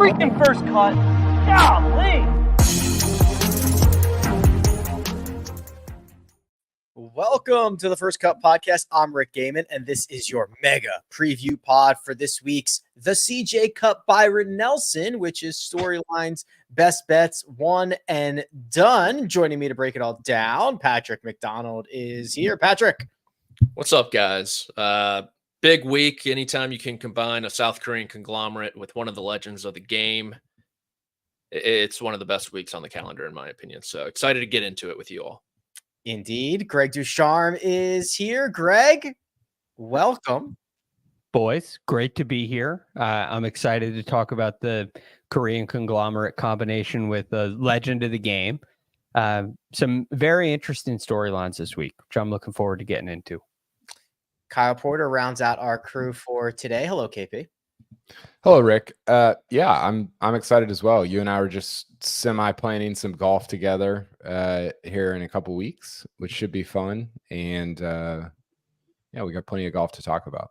freaking first cut. Golly. Welcome to the First Cup Podcast. I'm Rick Gehman, and this is your mega preview pod for this week's the CJ CUP Byron Nelson, which is storylines, best bets, one and done. Joining me to break it all down, Patrick McDonald is here. Patrick. What's up, guys? Big week. Anytime you can combine a South Korean conglomerate with one of the legends of the game, it's one of the best weeks on the calendar, in my opinion. So excited to get into it with you all. Indeed. Greg DuCharme is here. Greg, welcome. Boys, great to be here. I'm excited to talk about the Korean conglomerate combination with a legend of the game. Some very interesting storylines this week, which I'm looking forward to getting into. Kyle Porter rounds out our crew for today. Hello, KP. Hello, Rick. Yeah, I'm excited as well. You and I were just semi-planning some golf together here in a couple weeks, which should be fun. And yeah, we got plenty of golf to talk about.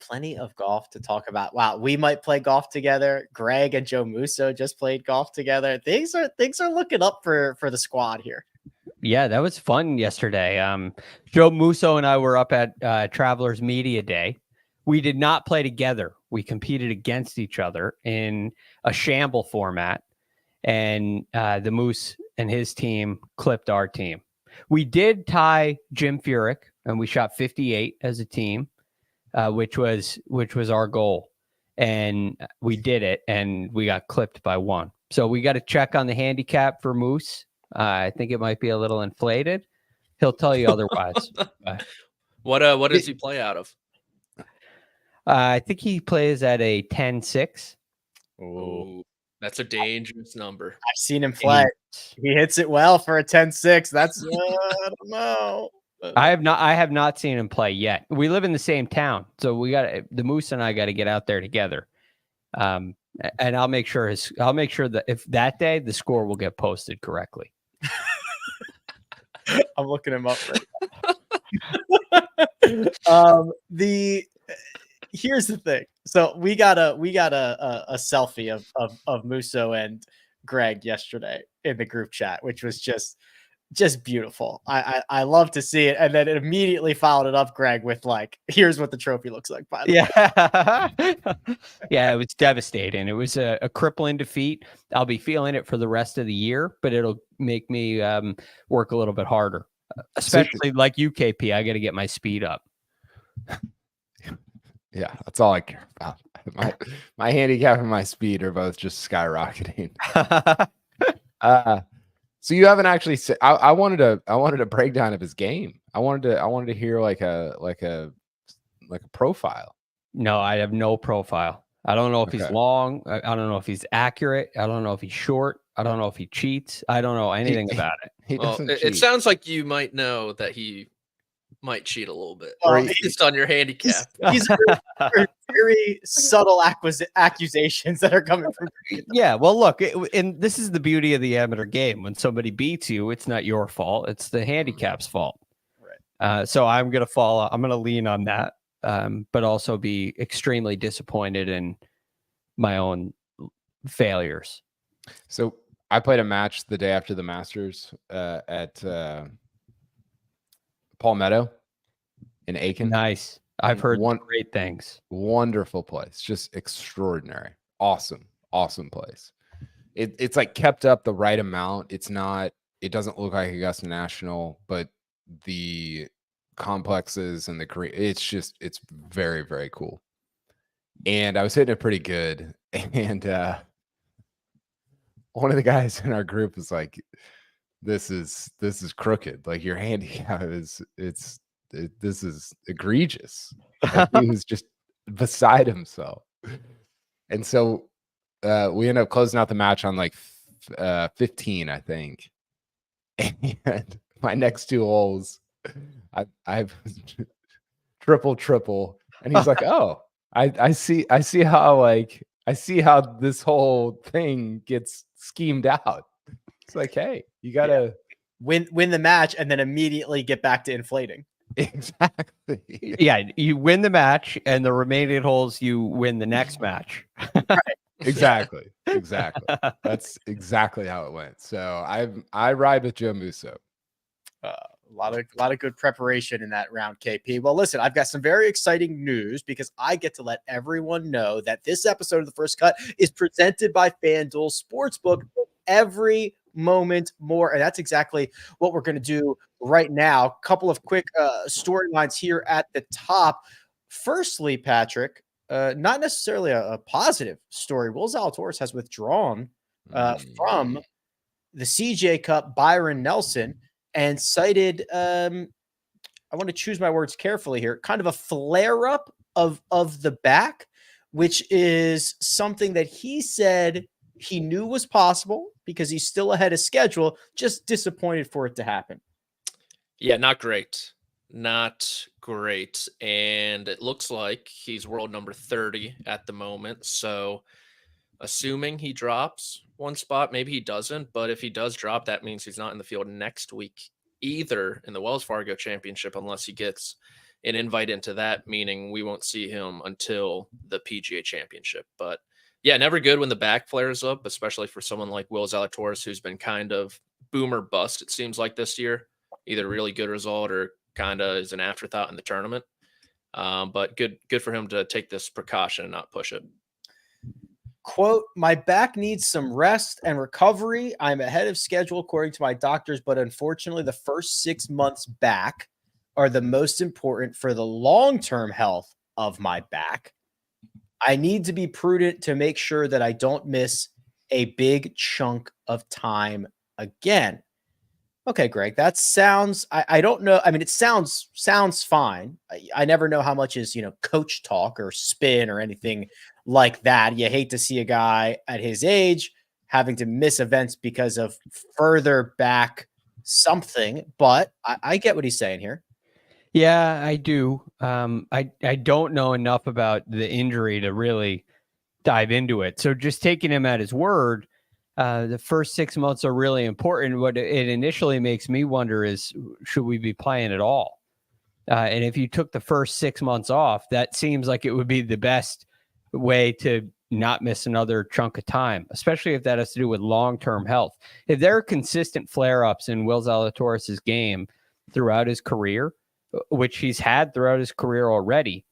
Plenty of golf to talk about. Wow, we might play golf together. Greg and Joe Musso just played golf together. Things are looking up for the squad here. Yeah, that was fun yesterday. Joe Musso and I were up at Travelers Media Day. We did not play together. We competed against each other in a shamble format, and the Moose and his team clipped our team. We did tie Jim Furyk, and we shot 58 as a team, which was our goal, and we did it, and we got clipped by one. So we got to check on the handicap for Moose. I think it might be a little inflated. He'll tell you otherwise. What does he play out of? I think he plays at a 10-6. Oh, that's a dangerous number. I've seen him play. He hits it well for a 10-6. That's I don't know. I have not seen him play yet. We live in the same town, so the Moose and I got to get out there together. And I'll make sure that if that day the score will get posted correctly. I'm looking him up right now. Here's the thing. So we got a selfie of Musso and Greg yesterday in the group chat, which was just beautiful. I love to see it. And then it immediately followed it up, Greg, with like, here's what the trophy looks like, by the way. Yeah, it was devastating. It was a crippling defeat. I'll be feeling it for the rest of the year, but it'll make me work a little bit harder, especially like you, KP. I got to get my speed up. Yeah, that's all I care about. My handicap and my speed are both just skyrocketing. So you haven't actually said. I wanted a breakdown of his game. I wanted to hear like a profile. No, I have no profile. I don't know if he's long. I don't know if he's accurate. I don't know if he's short. I don't know if he cheats. I don't know anything about it. It sounds like you might know that he might cheat a little bit, based on your handicap. These are very subtle accusations that are coming from. Yeah, well, look, and this is the beauty of the amateur game. When somebody beats you, it's not your fault; it's the handicap's fault. Right. So I'm gonna lean on that, but also be extremely disappointed in my own failures. So I played a match the day after the Masters at Palmetto in Aiken. Nice. I've heard great things. Wonderful place. Just extraordinary. Awesome place. It's like kept up the right amount. It doesn't look like Augusta National, but the complexes and it's very, very cool. And I was hitting it pretty good. And one of the guys in our group was like, this is crooked. Like your handicap this is egregious. Like, he was just beside himself. And so we ended up closing out the match on like 15, I think. And my next two holes, I've triple. And he's like, oh, I see how this whole thing gets schemed out. It's like, hey, you gotta win the match and then immediately get back to inflating. Exactly. Yeah, you win the match, and the remaining holes you win the next match. Right. Exactly. That's exactly how it went. So I ride with Joe Musso. A lot of good preparation in that round, KP. Well, listen, I've got some very exciting news because I get to let everyone know that this episode of The First Cut is presented by FanDuel Sportsbook. Every moment more, and that's exactly what we're going to do right now. A couple of quick storylines here at the top. Firstly, Patrick, not necessarily a positive story. Will Zalatoris has withdrawn from the CJ Cup Byron Nelson and cited, I want to choose my words carefully here, kind of a flare-up of the back, which is something that he said he knew was possible because he's still ahead of schedule, just disappointed for it to happen. Yeah, not great. Not great. And it looks like he's world number 30 at the moment. So assuming he drops one spot, maybe he doesn't. But if he does drop, that means he's not in the field next week either in the Wells Fargo Championship unless he gets an invite into that, meaning we won't see him until the PGA Championship. But yeah, never good when the back flares up, especially for someone like Will Zalatoris, who's been kind of boomer bust, it seems like this year. Either really good result or kind of is an afterthought in the tournament. But good for him to take this precaution and not push it. Quote, my back needs some rest and recovery. I'm ahead of schedule according to my doctors, but unfortunately the first 6 months back are the most important for the long-term health of my back. I need to be prudent to make sure that I don't miss a big chunk of time again. Okay, Greg, that sounds, I don't know. I mean, it sounds fine. I never know how much is, coach talk or spin or anything like that. You hate to see a guy at his age having to miss events because of further back something, but I get what he's saying here. Yeah, I do. I don't know enough about the injury to really dive into it. So just taking him at his word, the first 6 months are really important. What it initially makes me wonder is, should we be playing at all? And if you took the first 6 months off, that seems like it would be the best way to not miss another chunk of time, especially if that has to do with long-term health. If there are consistent flare-ups in Will Zalatoris' game throughout his career, which he's had throughout his career already,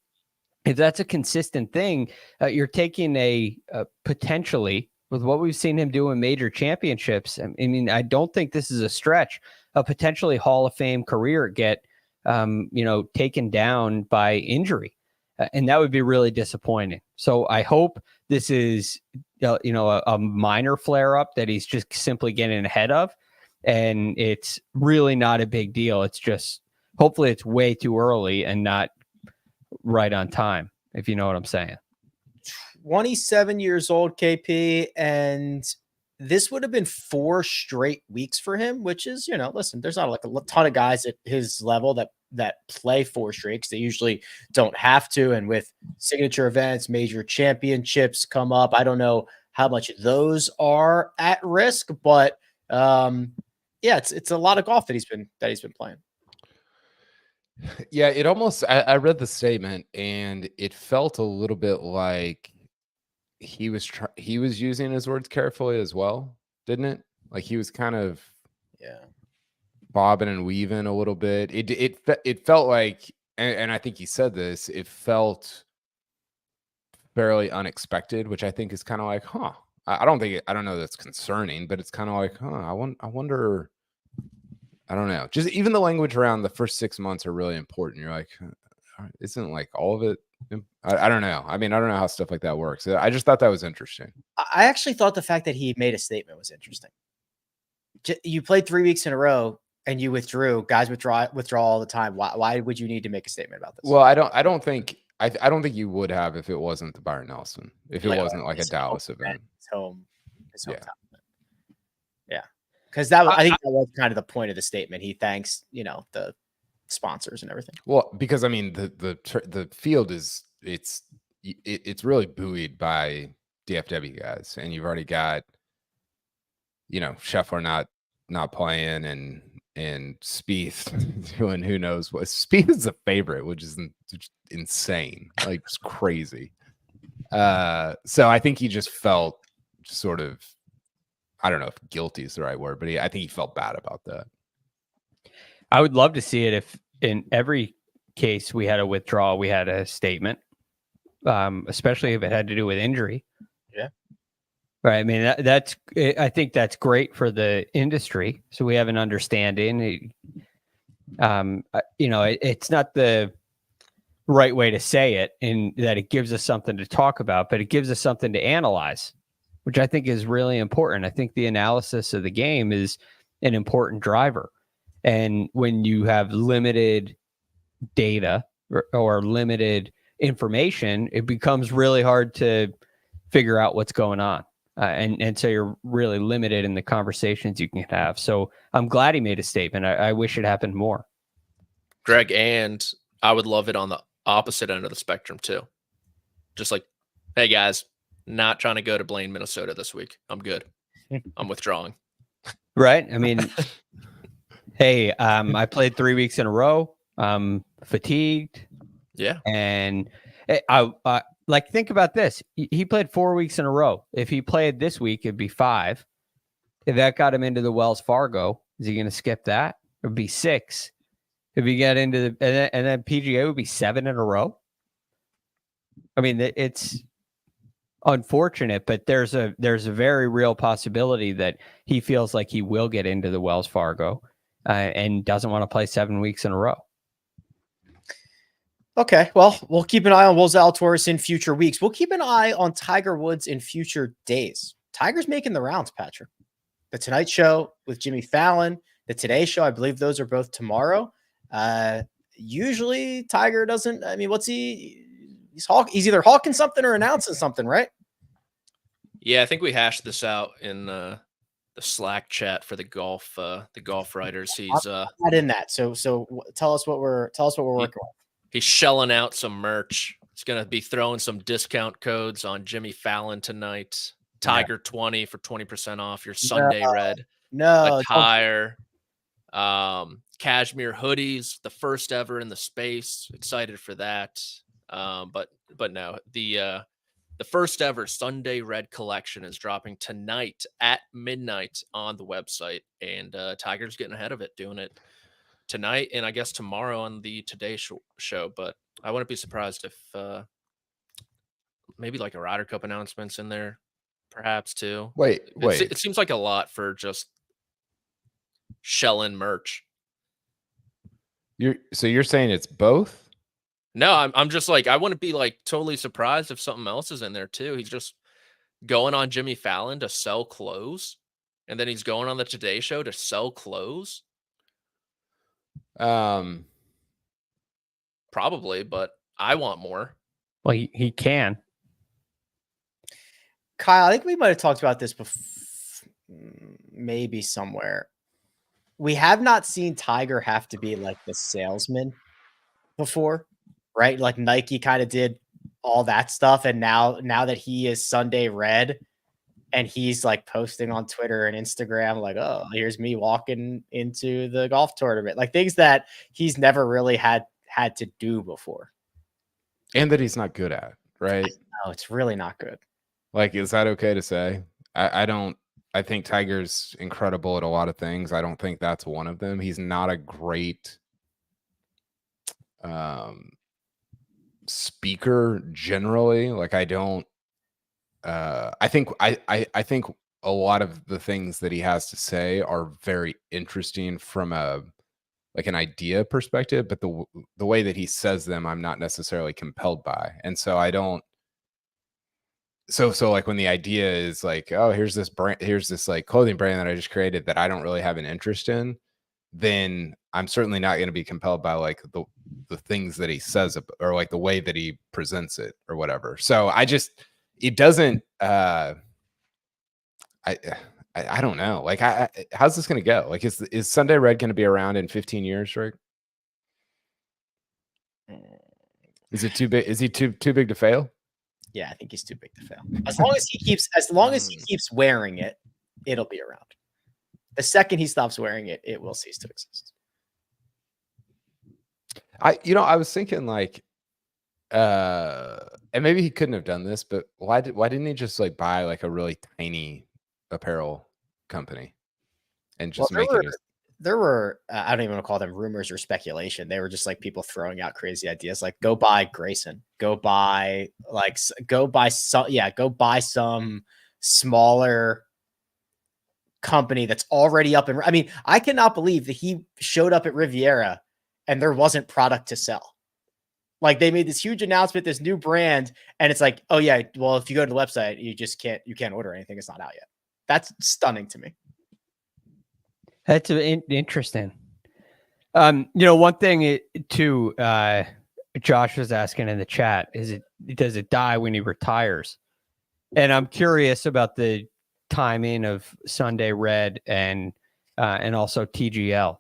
if that's a consistent thing, you're taking a potentially, with what we've seen him do in major championships, I mean, I don't think this is a stretch, a potentially Hall of Fame career get, taken down by injury. And that would be really disappointing. So I hope this is, a minor flare up that he's just simply getting ahead of. And it's really not a big deal. It's just, hopefully it's way too early and not right on time, if you know what I'm saying. 27 years old, KP, and this would have been 4 straight weeks for him, which is, listen, there's not like a ton of guys at his level that play 4 straight. They usually don't have to. And with signature events, major championships come up, I don't know how much those are at risk, but it's a lot of golf that he's been playing. Yeah, it almost, I read the statement and it felt a little bit like he was using his words carefully as well, didn't it? Like he was kind of bobbing and weaving a little bit. It felt like, and I think he said this, it felt fairly unexpected, which I think is kind of like, I don't know that's concerning, but it's kind of like, I wonder, I don't know. Just even the language around the first 6 months are really important. You're like, isn't like all of it? I don't know. I mean, I don't know how stuff like that works. I just thought that was interesting. I actually thought the fact that he made a statement was interesting. You played 3 weeks in a row and you withdrew. Guys withdraw all the time. Why would you need to make a statement about this? Well, I don't think you would have if it wasn't the Byron Nelson. If it wasn't like a Dallas event. His hometown event. Yeah. Because I think that was kind of the point of the statement. He thanks, the sponsors and everything. Well, because I mean the field is it's really buoyed by DFW guys, and you've already got Scheffler not playing and Spieth doing who knows what. Spieth is a favorite, which is insane, like it's crazy. So I think he just felt sort of, I don't know if guilty is the right word, but I think he felt bad about that. I would love to see it if in every case we had a withdrawal, we had a statement, especially if it had to do with injury. Yeah. Right. I mean, I think that's great for the industry. So we have an understanding. It's not the right way to say it in that it gives us something to talk about, but it gives us something to analyze, which I think is really important. I think the analysis of the game is an important driver. And when you have limited data or limited information, it becomes really hard to figure out what's going on. And so you're really limited in the conversations you can have. So I'm glad he made a statement. I wish it happened more. Greg, and I would love it on the opposite end of the spectrum too. Just like, hey guys, not trying to go to Blaine, Minnesota this week. I'm good. I'm withdrawing. Right. I mean, hey, I played 3 weeks in a row. I'm fatigued. Yeah. And I think about this. He played 4 weeks in a row. If he played this week, it'd be 5. If that got him into the Wells Fargo, is he going to skip that? It would be 6. If he got into the and then PGA would be 7 in a row. I mean, it's unfortunate, but there's a very real possibility that he feels like he will get into the Wells Fargo and doesn't want to play 7 weeks in a row. Okay, well, we'll keep an eye on Will Zalatoris in future weeks. We'll keep an eye on Tiger Woods in future days. Tiger's making the rounds, Patrick. The Tonight Show with Jimmy Fallon, the Today Show, I believe those are both tomorrow. Usually Tiger doesn't, I mean, what's he's either hawking something or announcing something, right? Yeah, I think we hashed this out in the Slack chat for the golf writers. He's not in that. So tell us what we're working with. He's shelling out some merch. He's going to be throwing some discount codes on Jimmy Fallon tonight. Tiger 20 for 20% off your Sunday red attire. Cashmere hoodies, the first ever in the space. Excited for that. But no, the first ever Sunday red collection is dropping tonight at midnight on the website, and Tiger's getting ahead of it, doing it tonight and I guess tomorrow on the Today Show. But I wouldn't be surprised if maybe like a Ryder Cup announcements in there, perhaps too. Wait. It seems like a lot for just shelling merch. You're saying it's both? No, I'm just like, I wouldn't be like totally surprised if something else is in there too. He's just going on Jimmy Fallon to sell clothes, and then he's going on the Today Show to sell clothes. Probably, but I want more. Well, he can. Kyle, I think we might have talked about this before, maybe somewhere. We have not seen Tiger have to be like the salesman before, right? Like Nike kind of did all that stuff. And now that he is Sunday red and he's like posting on Twitter and Instagram, like, oh, here's me walking into the golf tournament, like things that he's never really had to do before. And that he's not good at, right? No, it's really not good. Like, is that okay to say? I think Tiger's incredible at a lot of things. I don't think that's one of them. He's not a great speaker generally. Like, I think a lot of the things that he has to say are very interesting from an idea perspective, but the way that he says them, I'm not necessarily compelled by. And so I don't. So like when the idea is like, oh, here's this like clothing brand that I just created that I don't really have an interest in, then I'm certainly not going to be compelled by like the things that he says or like the way that he presents it or whatever. So it doesn't, I don't know. Like, how's this going to go? Like, is Sunday Red going to be around in 15 years, Rick? Is it too big? Is he too big to fail? Yeah, I think he's too big to fail. As long as he keeps wearing it, it'll be around. The second he stops wearing it, it will cease to exist. I was thinking like, And maybe he couldn't have done this, but why didn't he just like buy like a really tiny apparel company and just make it? There were I don't even want to call them rumors or speculation. They were just like people throwing out crazy ideas, like go buy Grayson, go buy some smaller company that's already up and I mean, I cannot believe that he showed up at Riviera and there wasn't product to sell. Like they made this huge announcement, this new brand, and it's like, oh yeah, well, if you go to the website, you can't order anything. It's not out yet. That's stunning to me. That's interesting. One thing too, Josh was asking in the chat, does it die when he retires? And I'm curious about the timing of Sunday Red and also TGL.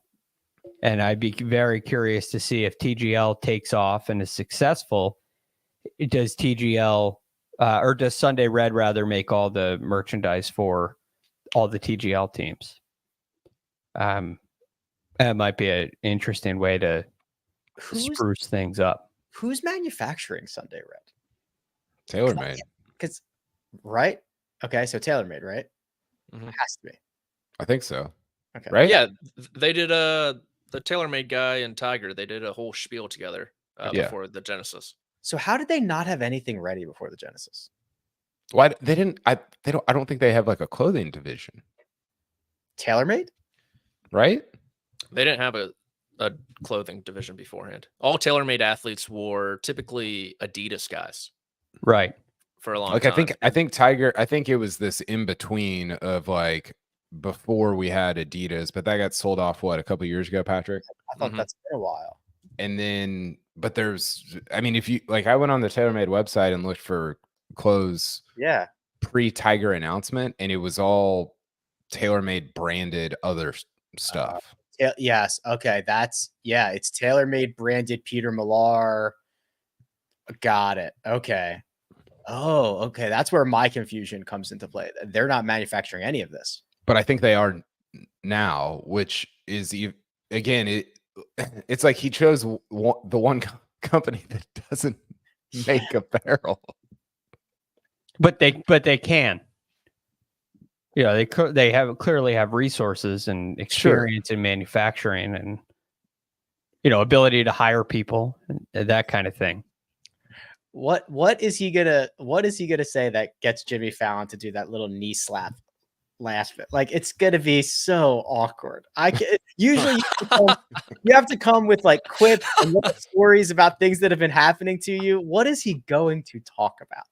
And I'd be very curious to see if TGL takes off and is successful. Does TGL or does Sunday Red rather make all the merchandise for all the TGL teams? That might be an interesting way to spruce things up. Who's manufacturing Sunday Red? TaylorMade. Because right? Okay, so TaylorMade, right? Mm-hmm. It has to be. I think so. Okay. Right? Yeah, they did the TaylorMade guy and Tiger. They did a whole spiel together before the Genesis. So how did they not have anything ready before the Genesis? Why they didn't? I don't think they have like a clothing division. TaylorMade? Right? They didn't have a clothing division beforehand. All TaylorMade athletes wore typically Adidas guys. Right. For a long like time. I think Tiger, I think it was this in between of like before we had Adidas, but that got sold off a couple years ago, Patrick? I thought that's been a while. And then, but I mean, if you like, I went on the TaylorMade website and looked for clothes pre-Tiger announcement, and it was all TaylorMade branded other stuff. Yes. Okay. It's TaylorMade branded Peter Millar. Got it. Okay. Oh, okay. That's where my confusion comes into play. They're not manufacturing any of this. But I think they are now, which is, again, it's like he chose the one company that doesn't make apparel. But they can. Yeah, they clearly have resources and experience in manufacturing and ability to hire people and that kind of thing. What is he gonna say that gets Jimmy Fallon to do that little knee slap last bit? Like it's gonna be so awkward. Usually you have to come with like quips and little stories about things that have been happening to you. What is he going to talk about?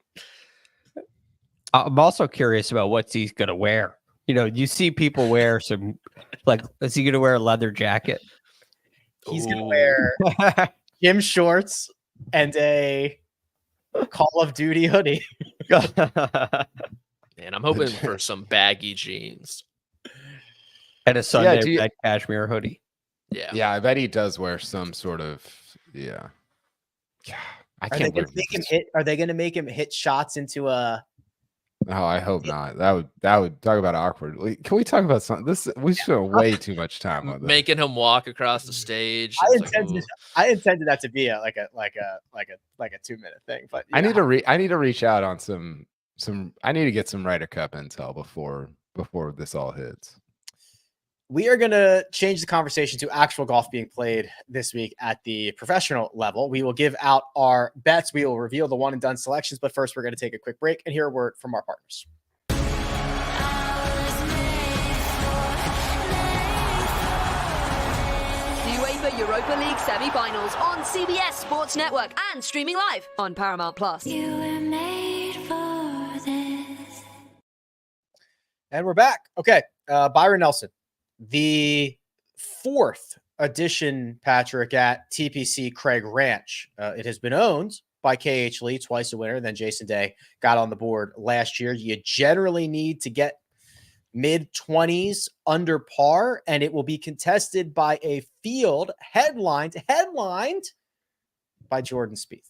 I'm also curious about what he's going to wear. You see people wear some, like, is he going to wear a leather jacket? He's going to wear gym shorts and a Call of Duty hoodie. Man, I'm hoping for some baggy jeans. And a Sunday red cashmere hoodie. Yeah. Yeah, I bet he does wear some sort of, yeah. I can't believe Are they going to make him hit shots into a... No, I hope not. That would talk about awkward. Can we talk about something? We spent way too much time on this. Making him walk across the stage. I intended that to be a 2-minute thing, but I need to reach out on some. I need to get some Ryder Cup intel before this all hits. We are going to change the conversation to actual golf being played this week at the professional level. We will give out our bets. We will reveal the one and done selections, but first we're going to take a quick break and hear a word from our partners. The UEFA Europa League semi-finals on CBS Sports Network and streaming live on Paramount Plus. You were made for this. And we're back. Okay. Byron Nelson. The 4th edition, Patrick, at TPC Craig Ranch. It has been owned by KH Lee, twice a winner. Then Jason Day got on the board last year. You generally need to get mid-20s under par, and it will be contested by a field headlined by Jordan Spieth.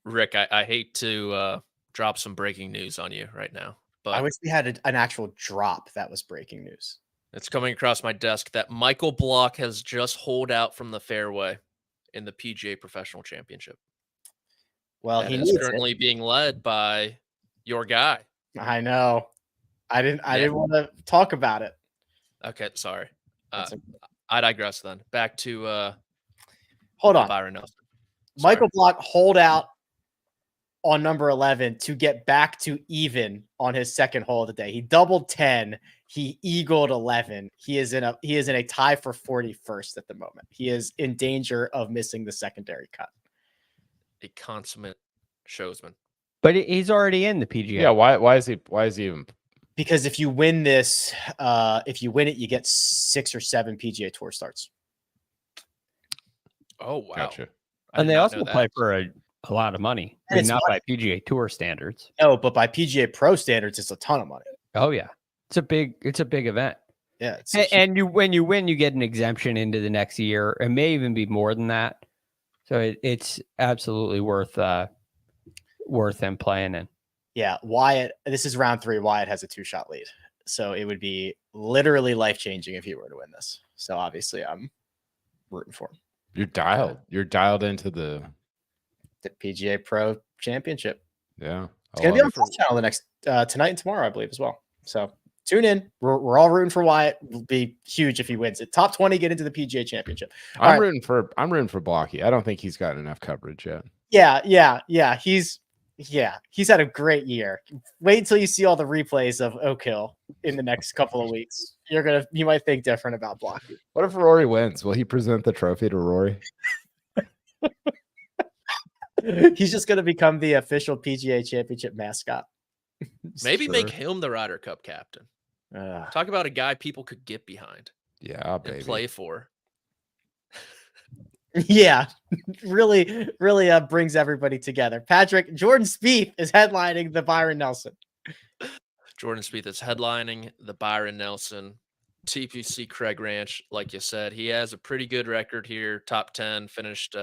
Rick, I hate to drop some breaking news on you right now. But I wish we had an actual drop that was breaking news. It's coming across my desk that Michael Block has just holed out from the fairway in the PGA Professional Championship. Well, and he is needs currently being led by your guy. it. I know. I Yeah. didn't want to talk about it. Okay, sorry. That's I digress then. Back to Hold on. Byron Nelson. Michael Block hold out on number 11 to get back to even on his second hole of the day. He doubled 10. He eagled 11. He is in a tie for 41st at the moment. He is in danger of missing the secondary cut. A consummate showsman. But he's already in the PGA. Yeah, why is he even? Because if you win this, if you win it, you get 6 or 7 PGA Tour starts. Oh wow. Gotcha. I And did they not also know that. play for a lot of money. I And mean, it's not money. by PGA Tour standards. No, but by PGA Pro standards, it's a ton of money. Oh yeah, it's a big event. Yeah, it's And when you win, you get an exemption into the next year. It may even be more than that. So it's absolutely worth them playing in. yeah. Wyatt. This is round 3. Wyatt has a 2-shot lead, so it would be literally life changing if he were to win this. So obviously, I'm rooting for him. You're dialed into the PGA Pro Championship. yeah. It's gonna be on Golf Channel the next tonight and tomorrow, I believe, as well. So tune in. We're all rooting for Wyatt. It'll be huge if he wins it. Top 20, get into the PGA Championship. I'm rooting for Blocky. I don't think he's gotten enough coverage yet. Yeah. He's had a great year. Wait until you see all the replays of Oak Hill in the next couple of weeks. You might think different about Blocky. What if Rory wins? Will he present the trophy to Rory? He's just gonna become the official PGA Championship mascot. Maybe make Sure. him the Ryder Cup captain. Uh, Talk about a guy people could get behind Yeah, and baby. play for. yeah, really brings everybody together. Patrick, Jordan Spieth is headlining the Byron Nelson. Jordan Spieth is headlining the Byron Nelson TPC Craig Ranch. Like you said, he has a pretty good record here. Top 10, finished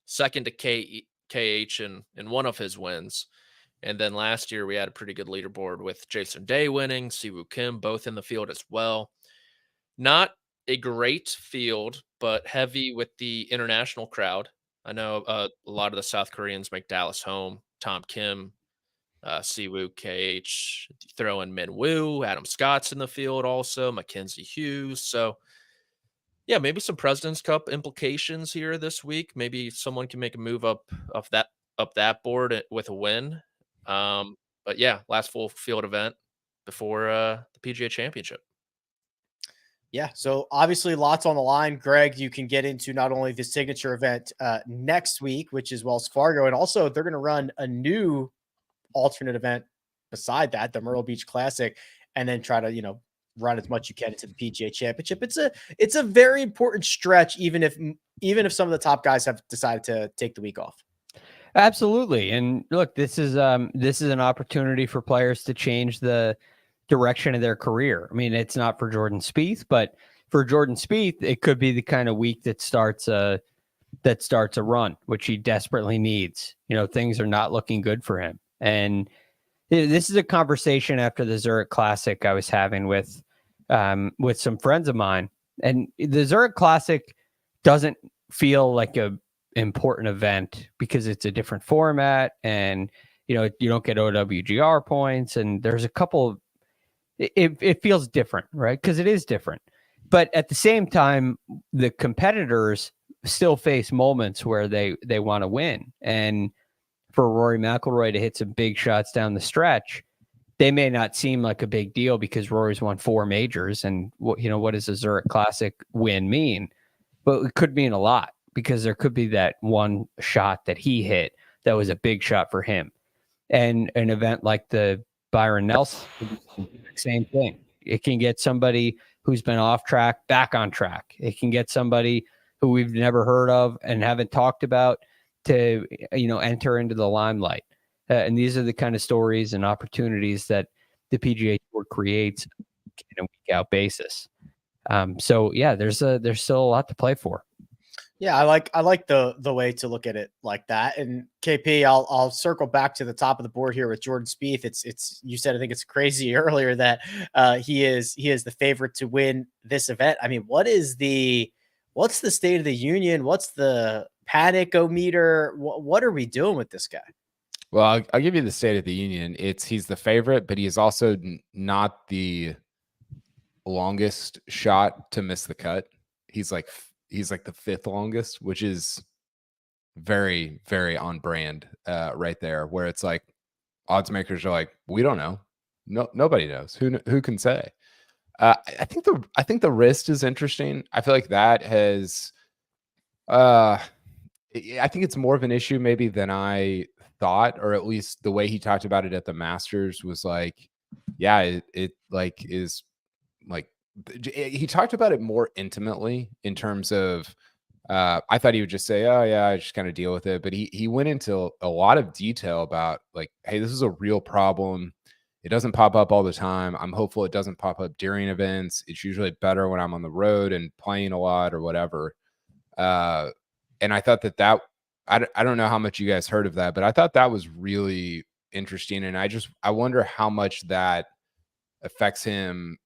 second to KH in one of his wins. And then last year we had a pretty good leaderboard with Jason Day winning, Siwoo Kim both in the field as well. Not a great field, but heavy with the international crowd. I know a lot of the South Koreans make Dallas home. Tom Kim, Siwoo, KH, throw in Min Woo, Adam Scott's in the field also, Mackenzie Hughes. So yeah, maybe some President's Cup implications here this week. Maybe someone can make a move up that board with a win. But yeah, last full field event before the PGA Championship. Yeah, so obviously lots on the line. Greg, you can get into not only the signature event next week, which is Wells Fargo, and also they're going to run a new alternate event beside that, the Myrtle Beach Classic, and then try to, run as much you can into the PGA Championship. It's a very important stretch, even if some of the top guys have decided to take the week off. Absolutely. And look, this is an opportunity for players to change the direction of their career. I mean, it's not for Jordan Spieth, but for Jordan Spieth, it could be the kind of week that starts a run, which he desperately needs. Things are not looking good for him. And this is a conversation after the Zurich Classic I was having with some friends of mine. And the Zurich Classic doesn't feel like a important event because it's a different format, and you don't get OWGR points, and there's a couple. It feels different, right? Because it is different. But at the same time, the competitors still face moments where they want to win. And for Rory McIlroy to hit some big shots down the stretch, they may not seem like a big deal because Rory's won 4 majors. And what does a Zurich Classic win mean? But it could mean a lot, because there could be that one shot that he hit that was a big shot for him. And an event like the Byron Nelson, same thing. It can get somebody who's been off track back on track. It can get somebody who we've never heard of and haven't talked about to enter into the limelight. And these are the kind of stories and opportunities that the PGA Tour creates on a week out basis. So yeah, there's still a lot to play for. Yeah, I like the way to look at it like that. And KP, I'll circle back to the top of the board here with Jordan Spieth. It's you said, I think it's crazy earlier that he is the favorite to win this event. I mean, what's the state of the union? What's the panic-o-meter? What are we doing with this guy? Well, I'll give you the State of the Union. He's the favorite, but he is also not the longest shot to miss the cut. He's like the fifth longest, which is very, very on brand right there, where it's like odds makers are like, we don't know. Nobody knows. Who can say? I think the wrist is interesting. I feel like that has I think it's more of an issue maybe than I thought, or at least the way he talked about it at the Masters was like, yeah, it like is like he talked about it more intimately in terms of I thought he would just say, oh yeah, I just kind of deal with it. But he went into a lot of detail about like, hey, this is a real problem. It doesn't pop up all the time. I'm hopeful it doesn't pop up during events. It's usually better when I'm on the road and playing a lot or whatever. And I thought that I don't know how much you guys heard of that, but I thought that was really interesting. And I wonder how much that affects him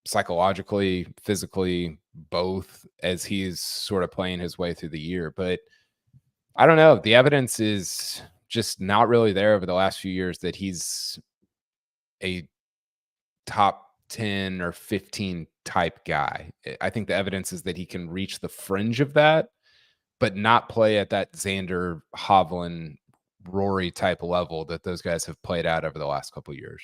psychologically, physically, both, as he's sort of playing his way through the year. But I don't know. The evidence is just not really there over the last few years that he's a top 10 or 15 type guy. I think the evidence is that he can reach the fringe of that, but not play at that Xander, Hovland, Rory type level that those guys have played at over the last couple of years.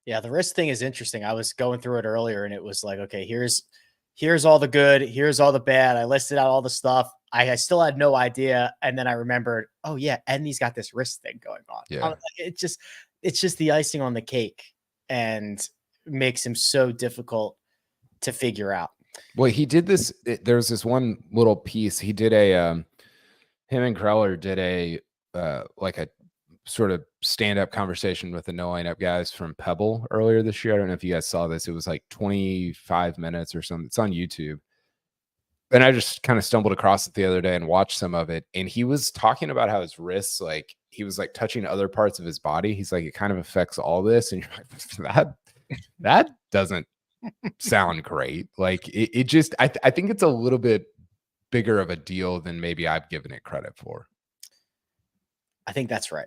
Yeah, the wrist thing is interesting. I was going through it earlier, and it was like, okay, here's all the good, here's all the bad. I listed out all the stuff. I still had no idea, and then I remembered, oh yeah, and he's got this wrist thing going on. Yeah. It's just the icing on the cake, and makes him so difficult to figure out. Well, he did this. There's this one little piece. He did him and Kreller did like a sort of stand-up conversation with the No Lineup guys from Pebble earlier this year. I don't know if you guys saw this. It was like 25 minutes or something. It's on YouTube. And I just kind of stumbled across it the other day and watched some of it. And he was talking about how his wrists, like he was like touching other parts of his body. He's like, it kind of affects all this. And you're like, that doesn't sound great. Like it just, I think it's a little bit bigger of a deal than maybe I've given it credit for. I think that's right.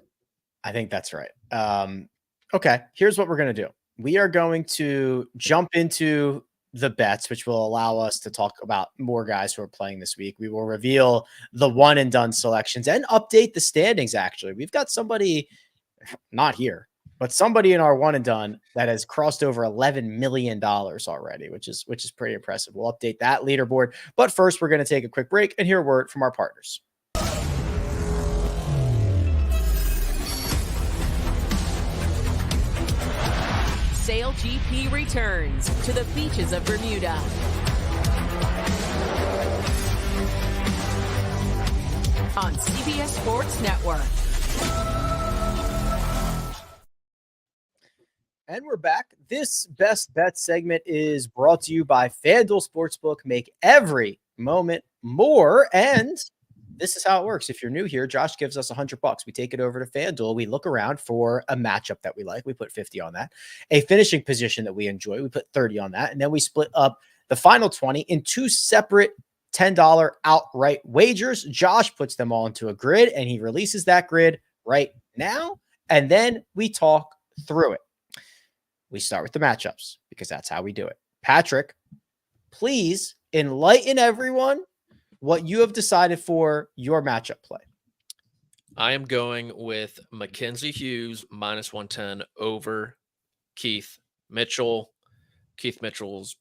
Okay, here's what we're going to do. We are going to jump into the bets, which will allow us to talk about more guys who are playing this week. We will reveal the one and done selections and update the standings. Actually, we've got somebody not here, but somebody in our one and done that has crossed over $11 million already, which is pretty impressive. We'll update that leaderboard. But first, we're going to take a quick break and hear a word from our partners. Sail GP returns to the beaches of Bermuda. On CBS Sports Network. And we're back. This Best Bet segment is brought to you by FanDuel Sportsbook. Make every moment more. And this is how it works. If you're new here, Josh gives us $100. We take it over to FanDuel. We look around for a matchup that we like. We put 50 on that. A finishing position that we enjoy. We put 30 on that. And then we split up the final 20 in two separate $10 outright wagers. Josh puts them all into a grid, and he releases that grid right now. And then we talk through it. We start with the matchups because that's how we do it. Patrick, please enlighten everyone what you have decided for your matchup play. I am going with Mackenzie Hughes minus 110 over Keith Mitchell. Keith Mitchell's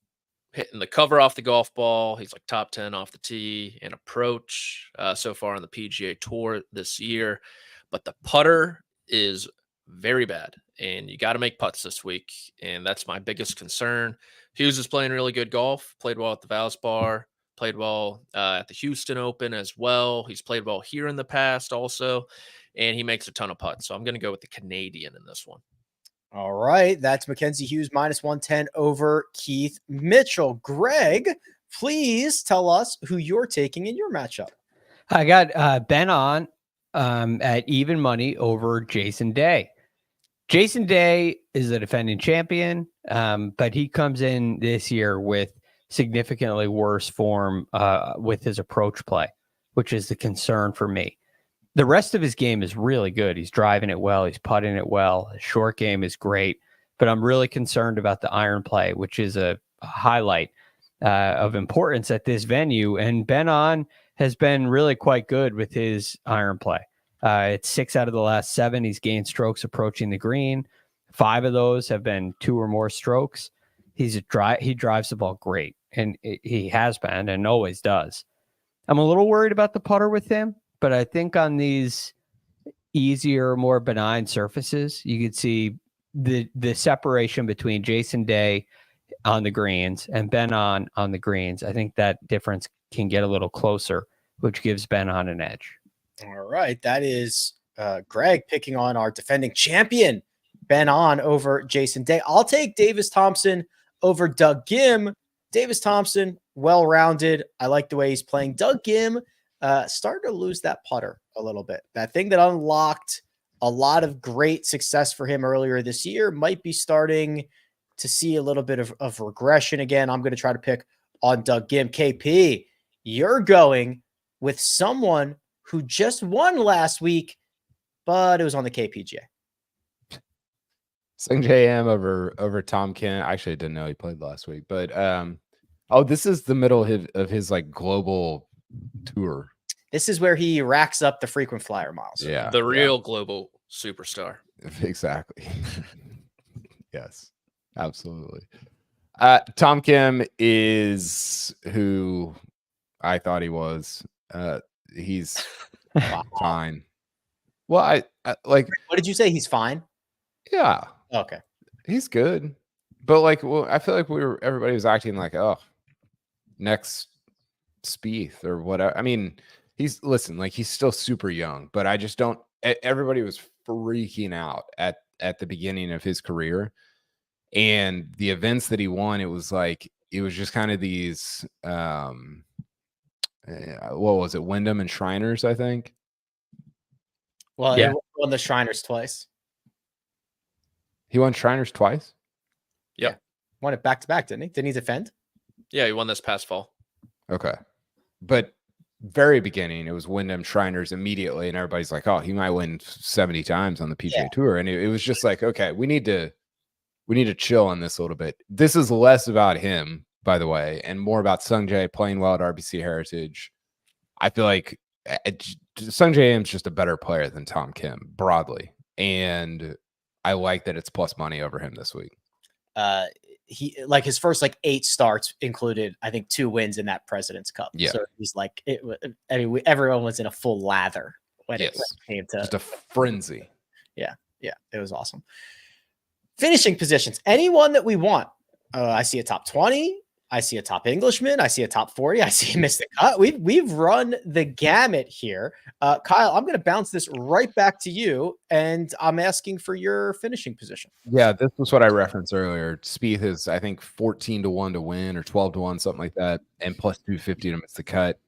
hitting the cover off the golf ball. He's like top 10 off the tee and approach so far on the PGA Tour this year. But the putter is very bad, and you got to make putts this week, and that's my biggest concern. Hughes is playing really good golf, played well at the Valspar, played well at the Houston Open as well. He's played well here in the past also, and he makes a ton of putts. So I'm going to go with the Canadian in this one. All right. That's Mackenzie Hughes minus 110 over Keith Mitchell. Greg, please tell us who you're taking in your matchup. I got Ben on at even money over Jason Day. Jason Day is a defending champion, but he comes in this year with significantly worse form with his approach play. which is the concern for me. The rest of his game is really good. He's driving it well. He's putting it well. His short game is great. But I'm really concerned about the iron play, which is a highlight of importance at this venue. And Ben On has been really quite good with his iron play. It's 6 out of the last 7. He's gained strokes approaching the green. 5 of those have been 2 or more strokes. He drives the ball great, and he has been and always does. I'm a little worried about the putter with him, but I think on these easier, more benign surfaces, you could see the separation between Jason Day on the greens and Ben On the greens. I think that difference can get a little closer, which gives Ben On an edge. All right. That is Greg picking on our defending champion, Ben On, over Jason Day. I'll take Davis Thompson over Doug Ghim. Davis Thompson, well-rounded. I like the way he's playing. Doug Ghim started to lose that putter a little bit. That thing that unlocked a lot of great success for him earlier this year might be starting to see a little bit of regression again. I'm going to try to pick on Doug Ghim. KP, you're going with someone who just won last week, but it was on the KPGA. Sungjae M over Tom Kim. I actually didn't know he played last week, but this is the middle of his like global tour. This is where he racks up the frequent flyer miles. Yeah, the real global superstar. Exactly. Yes, absolutely. Tom Kim is who I thought he was. He's fine. Well, I like. What did you say? He's fine. Yeah. Okay. He's good, but like, well, I feel like everybody was acting like, oh, next Spieth or whatever. I mean, he's still super young, but I just don't. Everybody was freaking out at the beginning of his career, and the events that he won, it was just kind of these. What was it? Wyndham and Shriners, I think. Well, yeah, he won the Shriners twice. He won Shriners twice? Yep. Yeah. Won it back-to-back, didn't he? Didn't he defend? Yeah, he won this past fall. Okay. But very beginning, it was Wyndham, Shriners immediately, and everybody's like, oh, he might win 70 times on the PGA Tour. And it was just like, okay, we need to chill on this a little bit. This is less about him, by the way, and more about Sungjae playing well at RBC Heritage. I feel like Sungjae Im's just a better player than Tom Kim, broadly. And I like that it's plus money over him this week. He like his first 8 starts included, I think, 2 wins in that President's Cup. Yeah. So he's like, everyone was in a full lather when it came to just a frenzy. Yeah, it was awesome. Finishing positions, anyone that we want. I see a top 20. I see a top Englishman. I see a top 40. I see a missed the cut. We've run the gamut here. Kyle, I'm going to bounce this right back to you, and I'm asking for your finishing position. Yeah, this was what I referenced earlier. Spieth is, I think, 14-1 to win or 12-1, something like that, and plus 250 to miss the cut,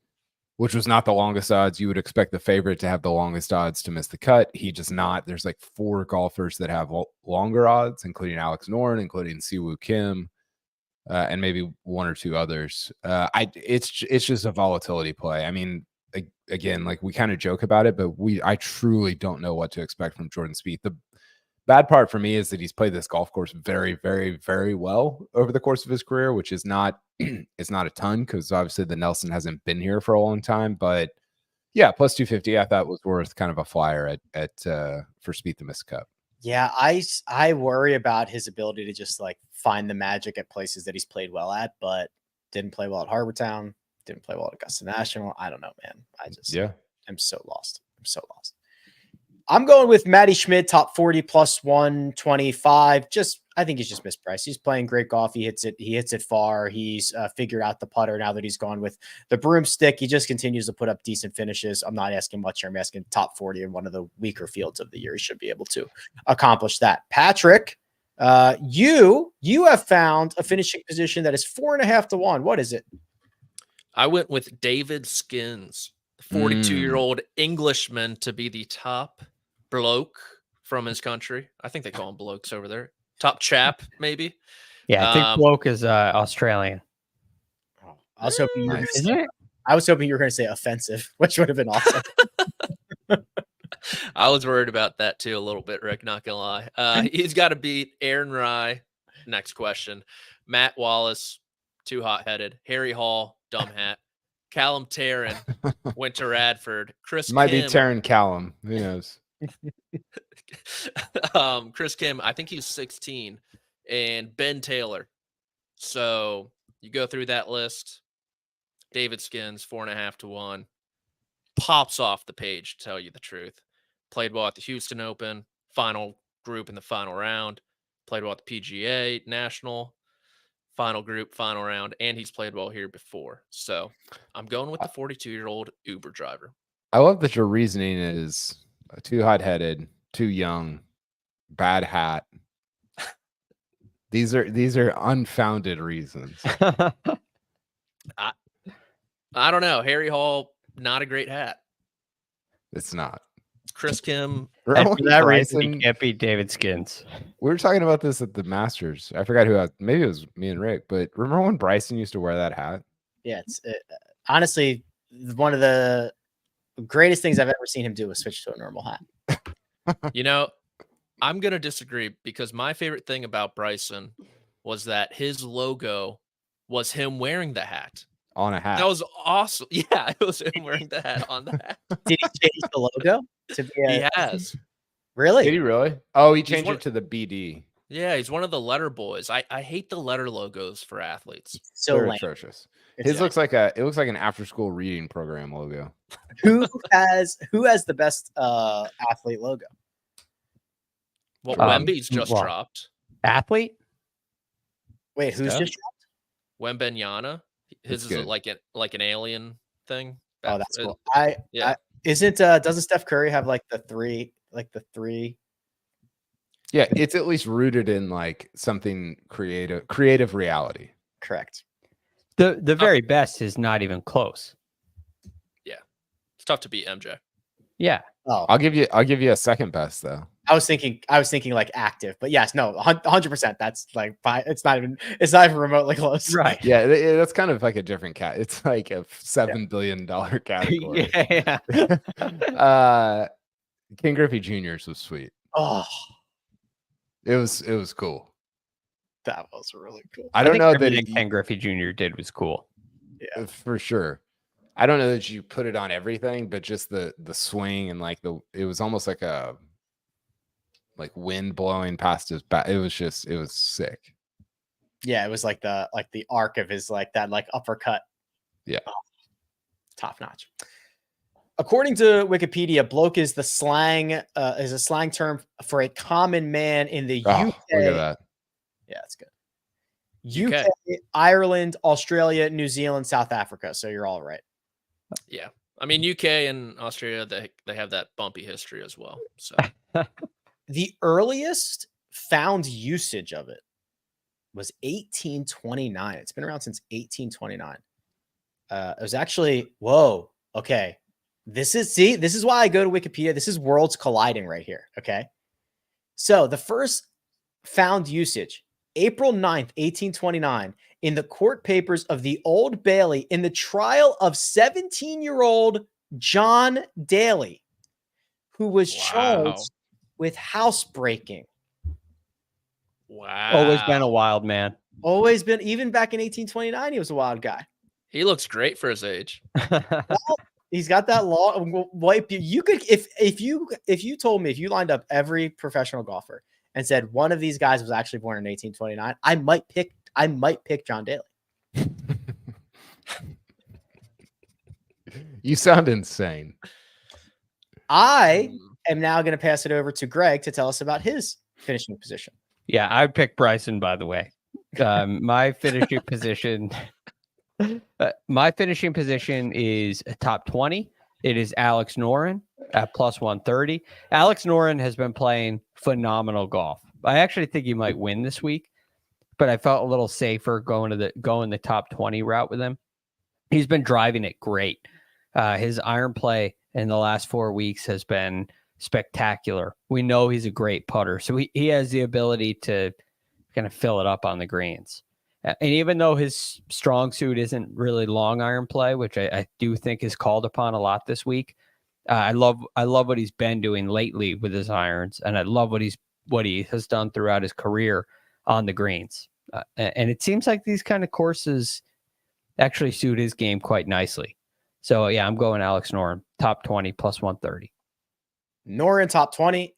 which was not the longest odds. You would expect the favorite to have the longest odds to miss the cut. He does not. There's 4 golfers that have longer odds, including Alex Noren, including Siwoo Kim. And maybe 1 or 2 others. It's just a volatility play. I mean, again, we kind of joke about it, but I truly don't know what to expect from Jordan Spieth. The bad part for me is that he's played this golf course very, very, very well over the course of his career, which is not it's not a ton because obviously the Nelson hasn't been here for a long time. But yeah, plus 250, I thought was worth kind of a flyer for Spieth to miss a cut. Yeah, I worry about his ability to just find the magic at places that he's played well at, but didn't play well at Harbor Town, didn't play well at Augusta National. I don't know, man. I'm so lost. I'm going with Matty Schmid, top 40 plus 125. I think he's just mispriced. He's playing great golf. He hits it far. He's figured out the putter now that he's gone with the broomstick. He just continues to put up decent finishes. I'm not asking much here. I'm asking top 40 in one of the weaker fields of the year. He should be able to accomplish that. Patrick, you have found a finishing position that is 4.5 to 1. What is it? I went with David Skins, the 42-year-old Englishman, to be the top bloke from his country. I think they call him blokes over there. Top chap, maybe. Yeah, I think bloke is Australian. Also, isn't it? I was hoping you were going to say offensive, which would have been awesome. I was worried about that too a little bit, Rick, not gonna lie. He's got to beat Aaron Rye. Next question. Matt Wallace, too hot-headed. Harry Hall, dumb hat. Callum Tarrant, Winter Radford. Chris Might Kim, be Taryn Callum. Who knows? Chris Kim, I think he's 16. And Ben Taylor. So you go through that list. David Skins, 4.5 to 1. Pops off the page, to tell you the truth. Played well at the Houston Open, final group in the final round. Played well at the PGA National, final group, final round, and he's played well here before. So I'm going with the 42-year-old Uber driver. I love that your reasoning is too hot-headed, too young, bad hat. These are unfounded reasons. I don't know. Harry Hall, not a great hat. It's not. Chris Kim. And for that reason, Bryson, he can't beat David Skins. we were talking about this at the Masters. I forgot who. Maybe it was me and Rick. But remember when Bryson used to wear that hat? Yeah, it's honestly one of the greatest things I've ever seen him do was switch to a normal hat. You know, I'm going to disagree because my favorite thing about Bryson was that his logo was him wearing the hat. On a hat. That was awesome. Yeah, it was him wearing the hat on the hat. Did he change the logo to be He has. Really? Did he really? Oh, he changed one- it to the BD. Yeah, he's one of the letter boys. I hate the letter logos for athletes. So They're lame. atrocious. It's His lame. looks like an after school reading program logo. Who has the best athlete logo? Well, Um, Wemby's just well- dropped. Athlete? Wait, who's Steph? just Wembenyama. His That's is good. like an alien thing. Oh, that's It- cool. yeah. Doesn't Steph Curry have like the three? Yeah, it's at least rooted in like something creative reality. Correct. The very best is not even close. It's tough to beat MJ. Yeah. Oh, I'll give you a second best though. I was thinking like active, but yes, no, 100%. That's like it's not even remotely close. Right. Yeah, that's kind of like a different cat. It's like a $7 billion category. yeah. King Griffey Jr.'s was sweet. Oh, It was cool. that was really cool. I don't know that everything Ken Griffey Jr. did was cool. Yeah. for sure. I don't know that you put it on everything, but just the swing and like it was almost like a wind blowing past his back. It was sick. Yeah, it was like the arc of his that uppercut. Yeah. Oh, top notch. According to Wikipedia, bloke is a slang term for a common man in the UK. Look at that. Yeah, that's good. UK, UK. Ireland, Australia, New Zealand, South Africa. So you're all right. Yeah. I mean, UK and Australia, they have that bumpy history as well. So The earliest found usage of it was 1829. It's been around since 1829. It was actually, whoa, okay. This is why I go to Wikipedia. This is worlds colliding right here. Okay. So the first found usage, April 9th, 1829, in the court papers of the Old Bailey in the trial of 17-year-old John Daly, who was charged with housebreaking. wow. Always been a wild man. Always been, even back in 1829, he was a wild guy. He looks great for his age. He's got that long wipe. You could, if you told me, if you lined up every professional golfer and said one of these guys was actually born in 1829, I might pick John Daly. You sound insane. I am now going to pass it over to Greg to tell us about his finishing position. Yeah, I picked Bryson, by the way. My finishing position. My finishing position is a top 20. It is Alex Noren at plus 130. Alex Noren has been playing phenomenal golf. I actually think he might win this week, but I felt a little safer going the top 20 route with him. He's been driving it great. His iron play in the last 4 weeks has been spectacular. We know he's a great putter, so he has the ability to kind of fill it up on the greens. And even though his strong suit isn't really long iron play, which I do think is called upon a lot this week, I love what he's been doing lately with his irons, and I love what he has done throughout his career on the greens. And it seems like these kind of courses actually suit his game quite nicely. So yeah, I'm going Alex Noren, top 20 plus 130. Noren top 20,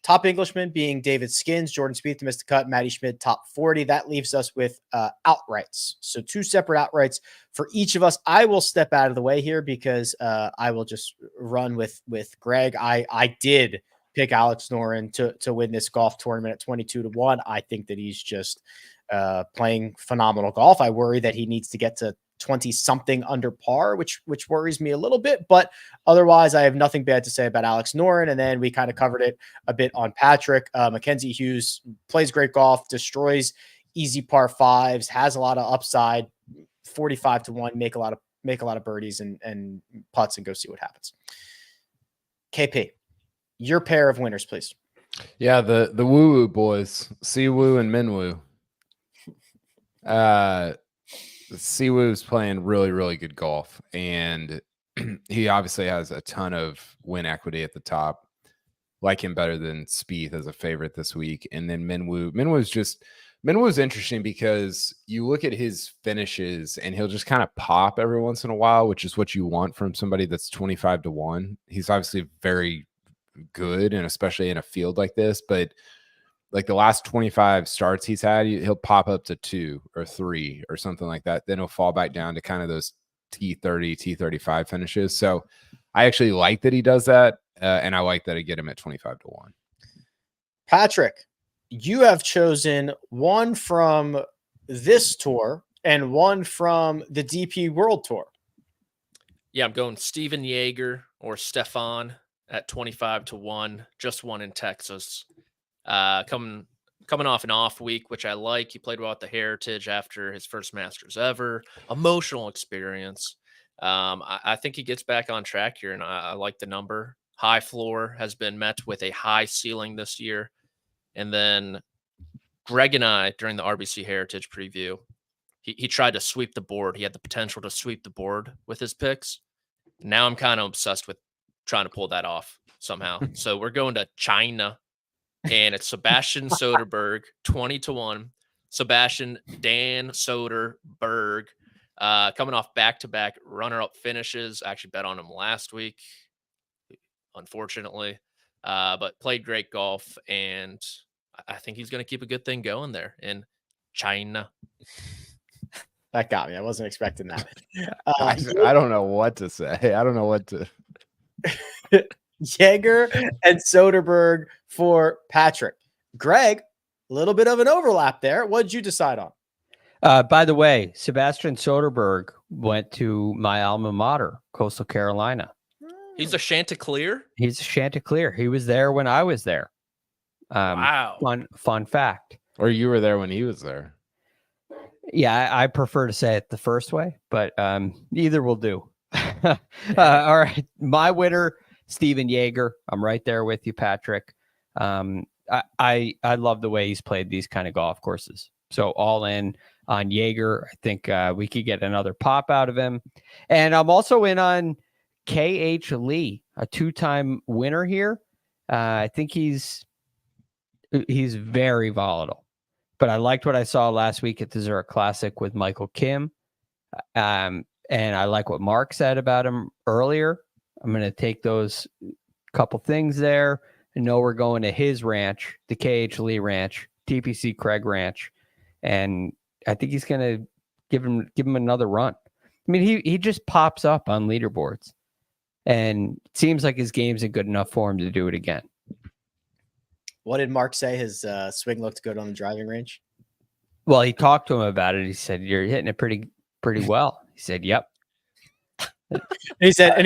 top Englishman being David Skins, Jordan Spieth to miss the cut, Matty Schmid top 40. That leaves us with outrights. So 2 separate outrights for each of us. I will step out of the way here because I will just run with Greg. I did pick Alex Noren to win this golf tournament at 22-1. I think that he's just playing phenomenal golf. I worry that he needs to get to 20 something under par, which worries me a little bit, but otherwise I have nothing bad to say about Alex Noren. And then we kind of covered it a bit on Patrick. Mackenzie Hughes plays great golf, destroys easy par 5s, has a lot of upside, 45-1, make a lot of birdies and putts and go see what happens. KP, your pair of winners, please. Yeah, the woo woo boys, Siwoo and Minwoo. Siwoo's playing really, really good golf, and he obviously has a ton of win equity at the top. Like him better than Spieth as a favorite this week. And then Minwoo's interesting because you look at his finishes and he'll just kind of pop every once in a while, which is what you want from somebody that's 25-1. He's obviously very good, and especially in a field like this, but like the last 25 starts he's had, he'll pop up to 2 or 3 or something like that. Then he'll fall back down to kind of those T30, T35 finishes. So I actually like that he does that. And I like that I get him at 25-1. Patrick, you have chosen one from this tour and one from the DP World Tour. Yeah, I'm going Steven Yeager or Stefan at 25-1, just one in Texas. Coming off an off week, which I like. He played well at the Heritage after his first Masters ever. Emotional experience. I think he gets back on track here, and I like the number. High floor has been met with a high ceiling this year. And then Greg and I, during the RBC Heritage preview, he tried to sweep the board. He had the potential to sweep the board with his picks. Now I'm kind of obsessed with trying to pull that off somehow. So we're going to China. And it's Sebastian Soderberg, 20-1. Sebastian Dan Soderberg, coming off back-to-back runner-up finishes. I actually bet on him last week, unfortunately, but played great golf, and I think he's going to keep a good thing going there in China. That got me. I wasn't expecting that. I don't know what to say. I don't know what to. Yeager and Soderberg for Patrick. Greg, a little bit of an overlap there. What did you decide on? By the way, Sebastian Soderberg went to my alma mater, Coastal Carolina. He's a Chanticleer? He's a Chanticleer. He was there when I was there. Wow. Fun fact. Or you were there when he was there. Yeah, I prefer to say it the first way, but either will do. All right. My winner, Steven Yeager. I'm right there with you, Patrick. I love the way he's played these kind of golf courses. So all in on Yeager. I think we could get another pop out of him. And I'm also in on KH Lee, a 2-time winner here. I think he's very volatile, but I liked what I saw last week at the Zurich Classic with Michael Kim. And I like what Mark said about him earlier. I'm going to take those couple things there. I know we're going to his ranch, the KH Lee Ranch, TPC Craig Ranch, and I think he's going to give him another run. I mean, he just pops up on leaderboards, and it seems like his game's good enough for him to do it again. What did Mark say? His swing looked good on the driving range. Well, he talked to him about it. He said, "You're hitting it pretty well." He said, "Yep." He said,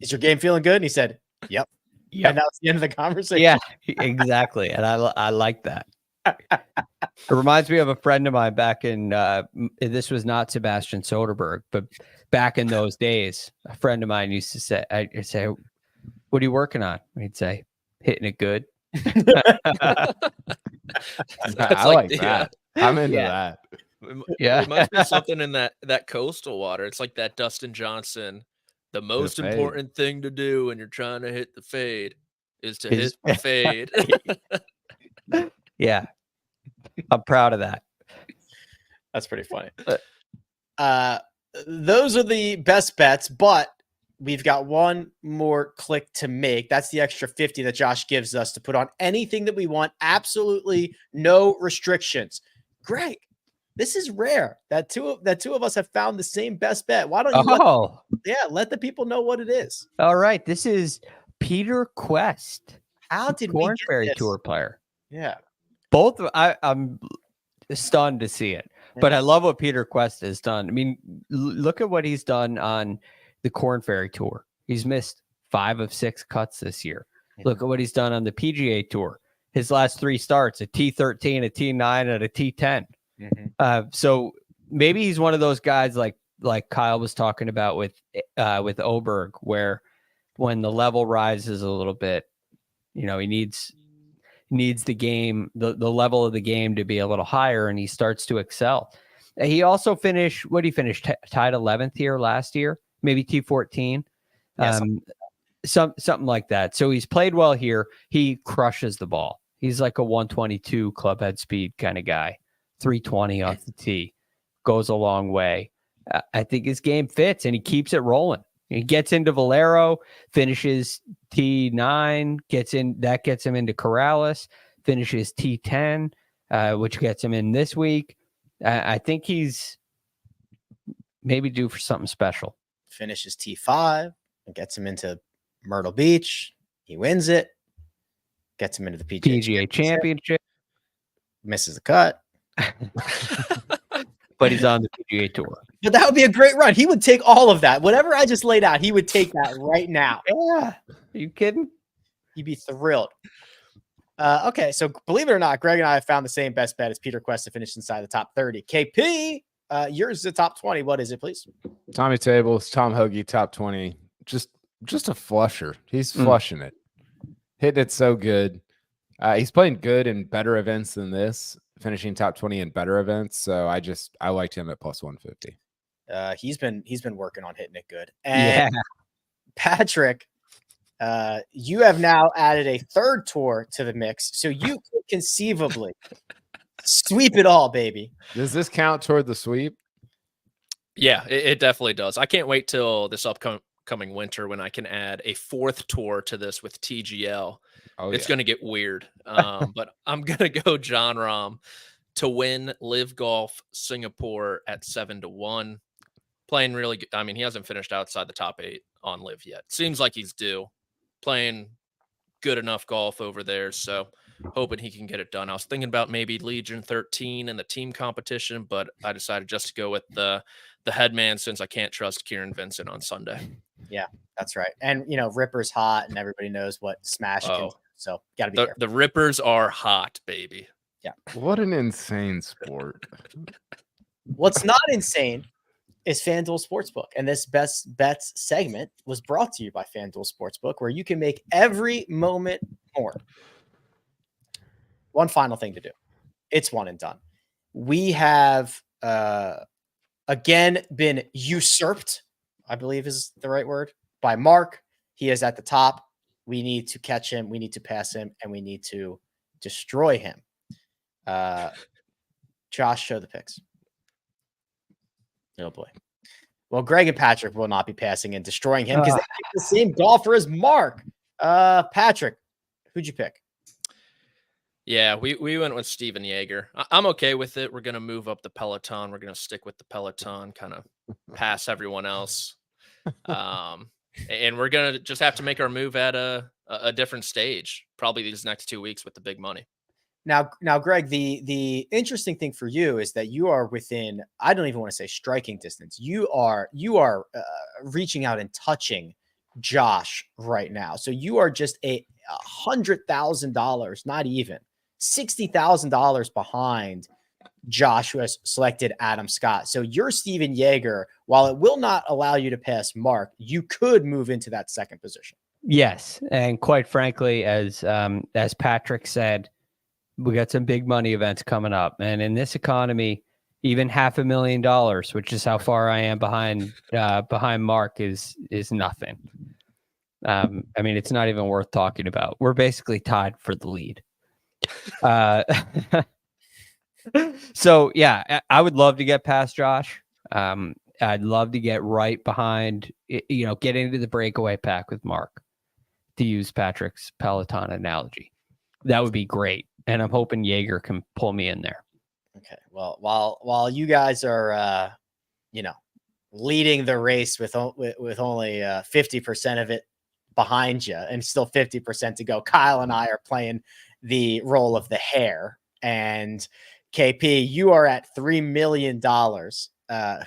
"Is your game feeling good?" And he said, "Yep." Yeah, and that was the end of the conversation. Yeah, exactly. And I like that. It reminds me of a friend of mine back in. This was not Sebastian Soderberg, but back in those days, a friend of mine used to say, "I'd say, what are you working on?" He'd say, "Hitting it good." I like that. I'm into Yeah. that. Yeah. It must be something in that coastal water. It's like that Dustin Johnson. The most fade. important thing to do when you're trying to hit the fade is to Is- hit the fade. Yeah. I'm proud of that. That's pretty funny. Those are the best bets, but we've got one more click to make. That's the extra 50 that Josh gives us to put on anything that we want. Absolutely no restrictions. Greg, this is rare that two of us have found the same best bet. Why don't you let the people know what it is? All right. This is Peter Quest, How did Corn we get Ferry this? Tour player. Yeah. Both I'm stunned to see it, but I love what Peter Quest has done. I mean, look at what he's done on the Corn Ferry Tour. He's missed 5 of 6 cuts this year. Look at what he's done on the PGA Tour. His last 3 starts, a T13, a T9, and a T10. So maybe he's one of those guys like Kyle was talking about with Oberg, where when the level rises a little bit, you know, he needs the game, the level of the game to be a little higher, and he starts to excel. He also finished, tied 11th here last year, maybe T14, something like that. So he's played well here. He crushes the ball. He's like a 122 club head speed kind of guy, 320 off the tee, goes a long way. I think his game fits, and he keeps it rolling. He gets into Valero, finishes T9, gets him into Corrales, finishes T10, which gets him in this week. I think he's maybe due for something special. Finishes T5 and gets him into Myrtle Beach. He wins it, gets him into the PGA Championship. Misses the cut. But he's on the PGA Tour. But that would be a great run. He would take all of that. Whatever I just laid out, he would take that right now. Yeah. Are you kidding? He'd be thrilled. Okay, so believe it or not, Greg and I have found the same best bet as Peter Quest to finish inside the top 30. KP, yours is the top 20. What is it, please? Tommy Tables, Tom Hoagie, top 20. Just a flusher. He's flushing it. Hitting it so good. He's playing good in better events than this, finishing top 20 in better events. So I liked him at plus 150. He's been working on hitting it good. And Patrick, you have now added a third tour to the mix, so you could conceivably sweep it all, baby. Does this count toward the sweep? Yeah, it definitely does. I can't wait till this upcoming winter when I can add a 4th tour to this with TGL. It's going to get weird. But I'm going to go Jon Rahm to win Live Golf Singapore at 7-1. Playing really good. I mean, he hasn't finished outside the top 8 on Live yet. Seems like he's due. Playing good enough golf over there. So hoping he can get it done. I was thinking about maybe Legion 13 in the team competition, but I decided just to go with the headman since I can't trust Kieran Vincent on Sunday. Yeah, that's right. And, you know, Ripper's hot and everybody knows what Smash can do. So got to be careful. The Rippers are hot, baby. Yeah. What an insane sport. What's not insane is FanDuel Sportsbook. And this Best Bets segment was brought to you by FanDuel Sportsbook, where you can make every moment more. One final thing to do. It's one and done. We have again been usurped, I believe is the right word, by Mark. He is at the top. We need to catch him. We need to pass him, and we need to destroy him. Josh, show the picks. Oh boy. Well, Greg and Patrick will not be passing and destroying him because they picked the same golfer as Mark. Patrick, who'd you pick? Yeah, we went with Steven Yeager. I'm okay with it. We're going to move up the Peloton. We're going to stick with the Peloton, kind of pass everyone else. And we're going to just have to make our move at a different stage, probably these next 2 weeks with the big money. Now, Greg, the interesting thing for you is that you are within, I don't even want to say striking distance. You are reaching out and touching Josh right now. So you are just $100,000, not even $60,000 behind Josh, who has selected Adam Scott. So you're Steven Yeager. While it will not allow you to pass Mark, you could move into that second position. Yes, and quite frankly, as Patrick said, We got some big money events coming up, and in this economy, even $500,000, which is how far I am behind Mark, is nothing. I mean, it's not even worth talking about. We're basically tied for the lead. So yeah, I would love to get past Josh. I'd love to get right behind, get into the breakaway pack with Mark, to use Patrick's Peloton analogy. That would be great. And I'm hoping Jaeger can pull me in there. Okay. Well, while you guys are, leading the race with only 50% of it behind you and still 50% to go, Kyle and I are playing the role of the hare. And KP, you are at $3 million.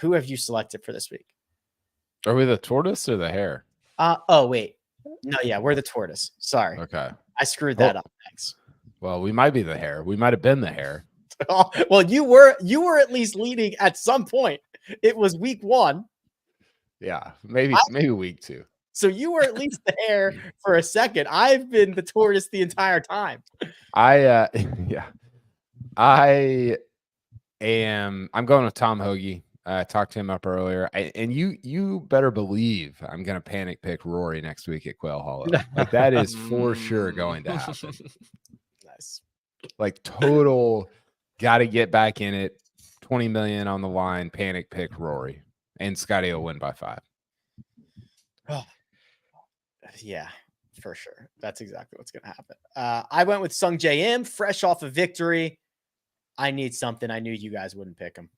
Who have you selected for this week? Are we the tortoise or the hare? Oh, wait. No, yeah, we're the tortoise. Sorry. Okay. I screwed that up. Thanks. Well, we might be the hare. We might have been the hare. Well, you were at least leading at some point. It was week 1. Yeah, maybe week 2. So you were at least the hare for a second. I've been the tortoise the entire time. I'm going with Tom Hoagie. I talked to him up earlier, and you better believe I'm going to panic pick Rory next week at Quail Hollow. Like, that is for sure going to happen. Nice. Like, total got to get back in it. 20 million on the line. Panic pick Rory, and Scotty will win by 5. Oh, yeah, for sure. That's exactly what's going to happen. I went with Sung Jae Im, fresh off a victory. I need something. I knew you guys wouldn't pick him,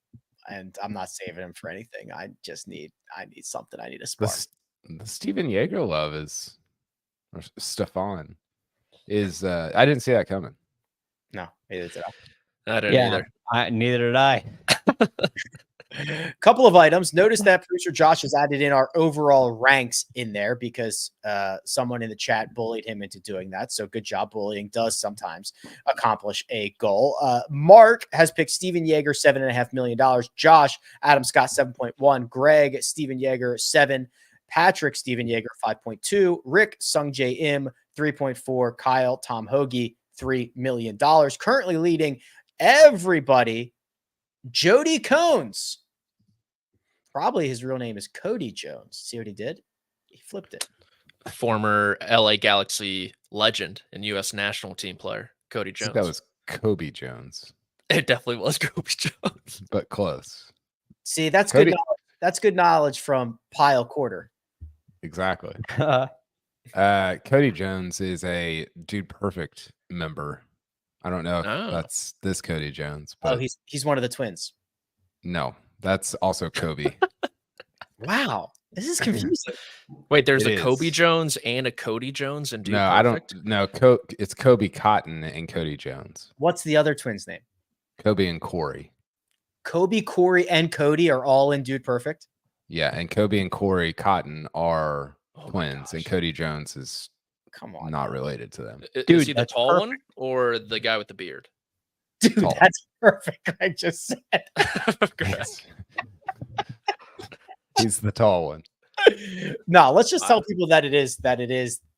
and I'm not saving him for anything. I need something. I need a spark. The Steven Jaeger love is, or Stefan is. I didn't see that coming. No, neither did I. I didn't either. Neither did I. Couple of items. Notice that producer Josh has added in our overall ranks in there because someone in the chat bullied him into doing that. So good job. Bullying does sometimes accomplish a goal. Mark has picked Steven Jaeger, $7.5 million. Josh, Adam Scott, 7.1. Greg, Steven Jaeger, 7. Patrick, Steven Jaeger, 5.2. Rick, Sung Jae Im, 3.4. Kyle, Tom Hoagie, $3 million. Currently leading everybody, Jody Cones. Probably his real name is Cody Jones. See what he did? He flipped it. Former LA Galaxy legend and U.S. national team player, Cody Jones. That was Kobe Jones. It definitely was Kobe Jones. But close. See, that's Cody. good knowledge. That's good knowledge from Pyle Quarter. Exactly. Cody Jones is a Dude Perfect member. I don't know if that's this Cody Jones. But he's one of the twins. No, that's also Kobe. Wow, this is confusing. Wait, there's a Kobe Jones and a Cody Jones and Dude Perfect? I don't know. It's Kobe Cotton and Cody Jones. What's the other twin's name? Kobe and Corey. Kobe, Corey, and Cody are all in Dude Perfect. Yeah, and Kobe and Corey Cotton are twins, and Cody Jones is not related to them. Dude, is he the tall one or the guy with the beard? Dude, tall. That's perfect. I just said. He's the tall one. No, let's just tell people that it is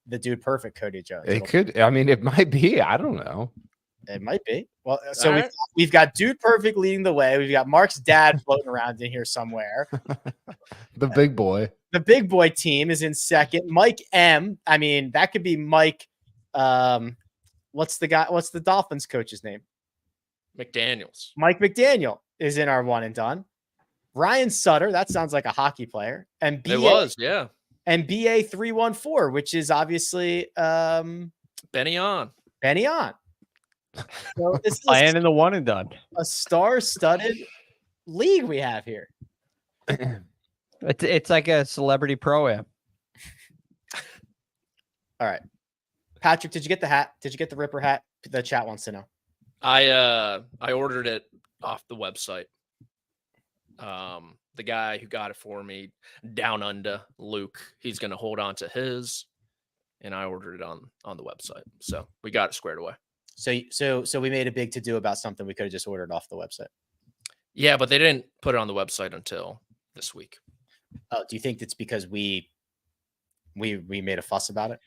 the Dude Perfect Cody Jones. It might be. I don't know. It might be. Well, so we've got Dude Perfect leading the way. We've got Mark's dad floating around in here somewhere. The big boy. The big boy team is in second. Mike M. I mean, that could be Mike. What's the Dolphins coach's name? McDaniels. Mike McDaniel is in our one and done. Ryan Sutter. That sounds like a hockey player. And BA, it was, yeah. And BA 314, which is obviously Benny On. So this is playing in the one and done. A star-studded league we have here. It's like a celebrity pro-am. All right. Patrick, did you get the hat? Did you get the Ripper hat? The chat wants to know. I ordered it off the website. The guy who got it for me, Down Under, Luke, he's going to hold on to his, and I ordered it on the website. So we got it squared away. So we made a big to-do about something we could have just ordered off the website. Yeah, but they didn't put it on the website until this week. Oh, do you think it's because we made a fuss about it?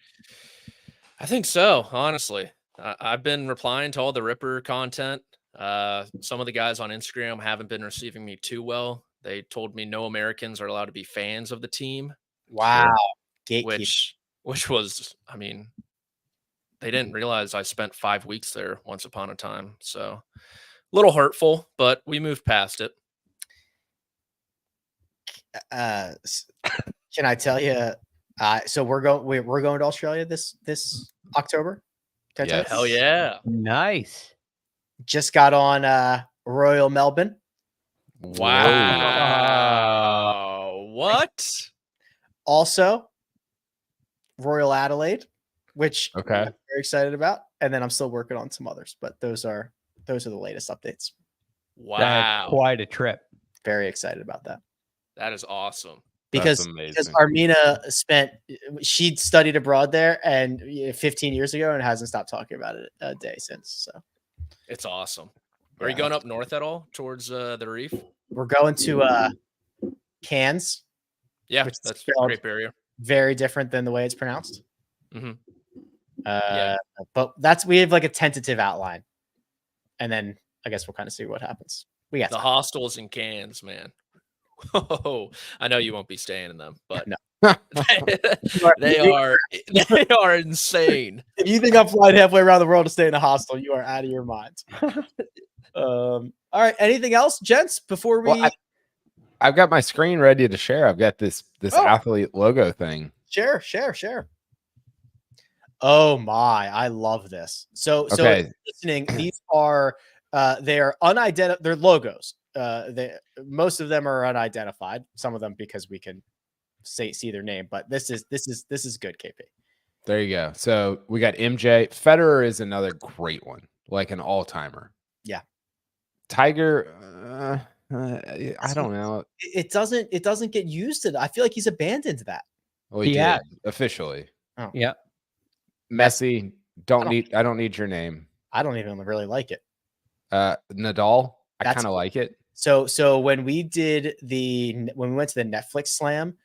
I think so, honestly. I've been replying to all the Ripper content. Some of the guys on Instagram haven't been receiving me too well. They told me no Americans are allowed to be fans of the team. Wow. Gatekeeper. Which was, I mean, they didn't realize I spent 5 weeks there once upon a time. So a little hurtful, but we moved past it. Can I tell you? So we're going to Australia this October. Can I tell you? Hell yeah. Nice. Just got on Royal Melbourne. Wow. What? Also, Royal Adelaide, which Okay. I'm very excited about. And then I'm still working on some others, but those are the latest updates. Wow. That's quite a trip. Very excited about that. That is awesome. Because Armina she'd studied abroad there and 15 years ago and hasn't stopped talking about it a day since. So it's awesome. Are you going up north at all towards the reef? We're going to Cairns. Yeah, that's a great barrier. Very different than the way it's pronounced. Mm-hmm. But we have like a tentative outline, and then I guess we'll kind of see what happens. We got the hostels in Cairns, man. Oh, I know you won't be staying in them, but no. they are insane. If you think I'm flying halfway around the world to stay in a hostel, you are out of your mind. All right. Anything else, gents? Before we, I've got my screen ready to share. I've got this athlete logo thing. Share. Oh my! I love this. So if you're listening, these are they are unidentified. They're logos. Most of them are unidentified. Some of them because we can see their name. But this is good, KP. There you go. So we got MJ. Federer is another great one, like an all-timer. Yeah. Tiger. I don't know. It doesn't get used to. I feel like he's abandoned that. Well, he did officially. Oh. Yeah. Messi. I don't need your name. I don't even really like it. Nadal. I kind of like it. So when we went to the Netflix Slam,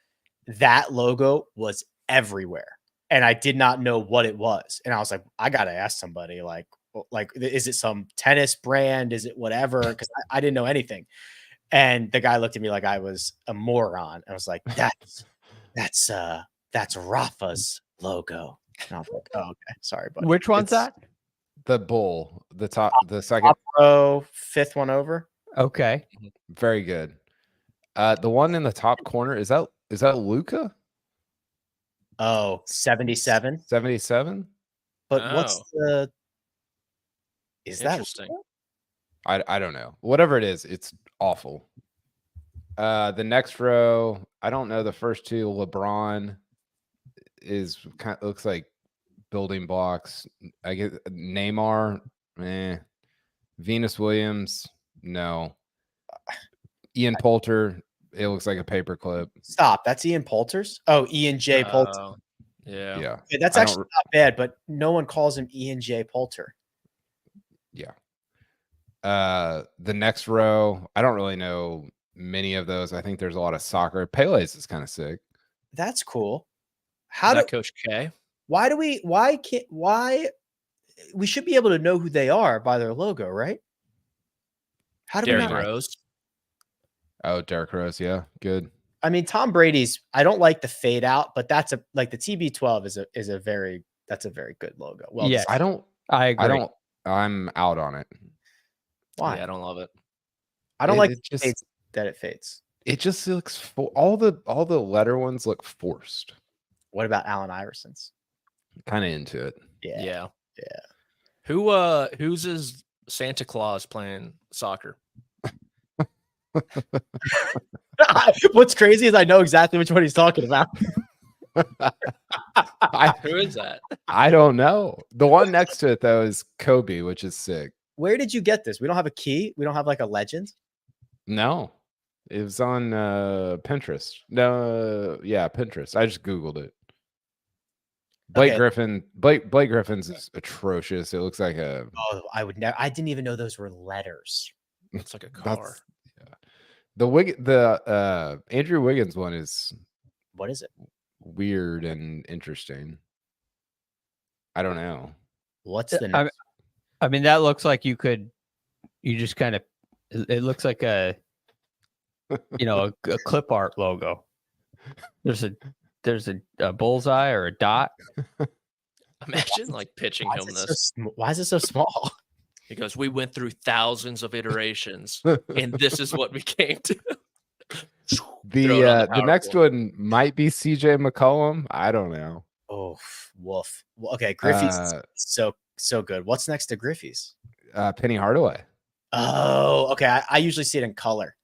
that logo was everywhere, and I did not know what it was. And I was like, I gotta ask somebody. Like, is it some tennis brand? Is it whatever? Because I didn't know anything. And the guy looked at me like I was a moron. I was like, that's Rafa's logo. And I was like, oh, okay, sorry, buddy. Which one's that? The bull, the second row, fifth one over. Okay, very good. The one in the top corner is that Luca? Oh, 77. 77. But what's the? Is that interesting? I don't know. Whatever it is, it's awful. The next row, I don't know. The first two, LeBron looks like building blocks. I get Neymar, Venus Williams, no. Ian Poulter, it looks like a paperclip. Stop. That's Ian Poulter's. Oh, Ian J. Poulter. Yeah. Okay, that's actually not bad, but no one calls him Ian J. Poulter. Yeah. The next row, I don't really know many of those. I think there's a lot of soccer. Pele's is kind of sick. That's cool. Coach K? Why we should be able to know who they are by their logo, right? How do Derrick we not? Rose? Oh, Derrick Rose, yeah, good. I mean, Tom Brady's. I don't like the fade out, but that's the TB12 is a very good logo. Well, yes, I agree. I'm out on it. Why? Yeah, I don't love it. I don't like that it fades. It just looks all the letter ones look forced. What about Allen Iverson's? Kind of into it. Yeah. Who's his Santa Claus playing soccer? What's crazy is I know exactly which one he's talking about. Who is that? I don't know. The one next to it though is Kobe, which is sick. Where did you get this? We don't have a key. We don't have like a legend. No, it was on Pinterest. No, yeah, Pinterest. I just Googled it. Blake Griffin's is atrocious. It looks like a. Oh, I would never. I didn't even know those were letters. It's like a car. The Andrew Wiggins one is. What is it? Weird and interesting. I don't know. What's the next? I mean, that looks like you just kind of, it looks like a clip art logo. There's a bullseye or a dot. Imagine like pitching him this. Why is it so small? He goes, we went through thousands of iterations, and this is what we came to. The next one might be CJ McCollum. I don't know. Oh, woof. Okay, Griffey's so good. What's next to Griffey's? Penny Hardaway. Oh, okay. I usually see it in color.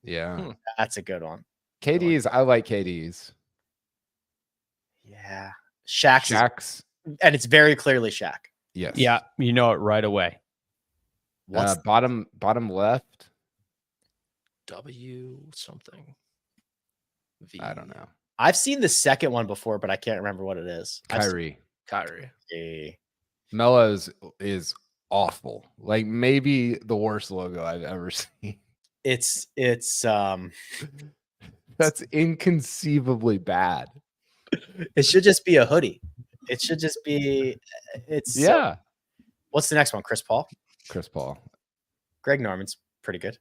Yeah, that's a good one. KD's. I like KD's. Yeah, Shaq's, and it's very clearly Shaq. Yes. Yeah, you know it right away. What's bottom left? W something. V. I don't know. I've seen the second one before, but I can't remember what it is. Kyrie. Melo's is awful. Like maybe the worst logo I've ever seen. It's that's inconceivably bad. It should just be a hoodie. It should just be. What's the next one? Chris Paul. Greg Norman's pretty good.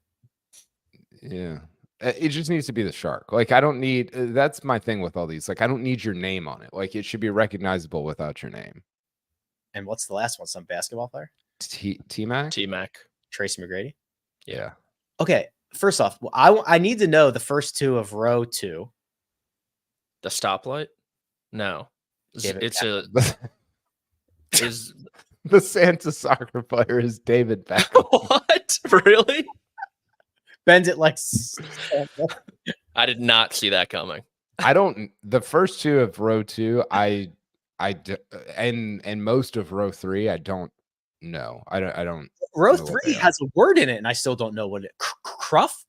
Yeah. It just needs to be the shark. Like I don't need. That's my thing with all these. Like I don't need your name on it. Like it should be recognizable without your name. And what's the last one? Some basketball player. T-Mac. Tracy McGrady. Yeah. Okay. First off, I need to know the first two of row 2. The stoplight? No. It's the Santa soccer player is David Beckham. What? Really? Bend it like. I did not see that coming. The first two of row 2, and most of row 3, I don't know. I don't. Row 3 has a word in it, and I still don't know what it. Cruff.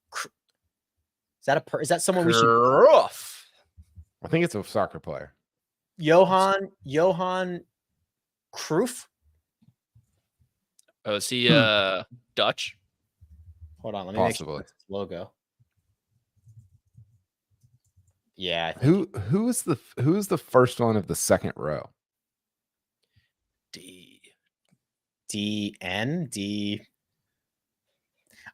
Is that someone we should? Cruff. I think it's a soccer player. Johan Cruyff. Oh, is he Dutch? Hold on, let me make sure it's logo. Yeah. Who is the first one of the second row? D.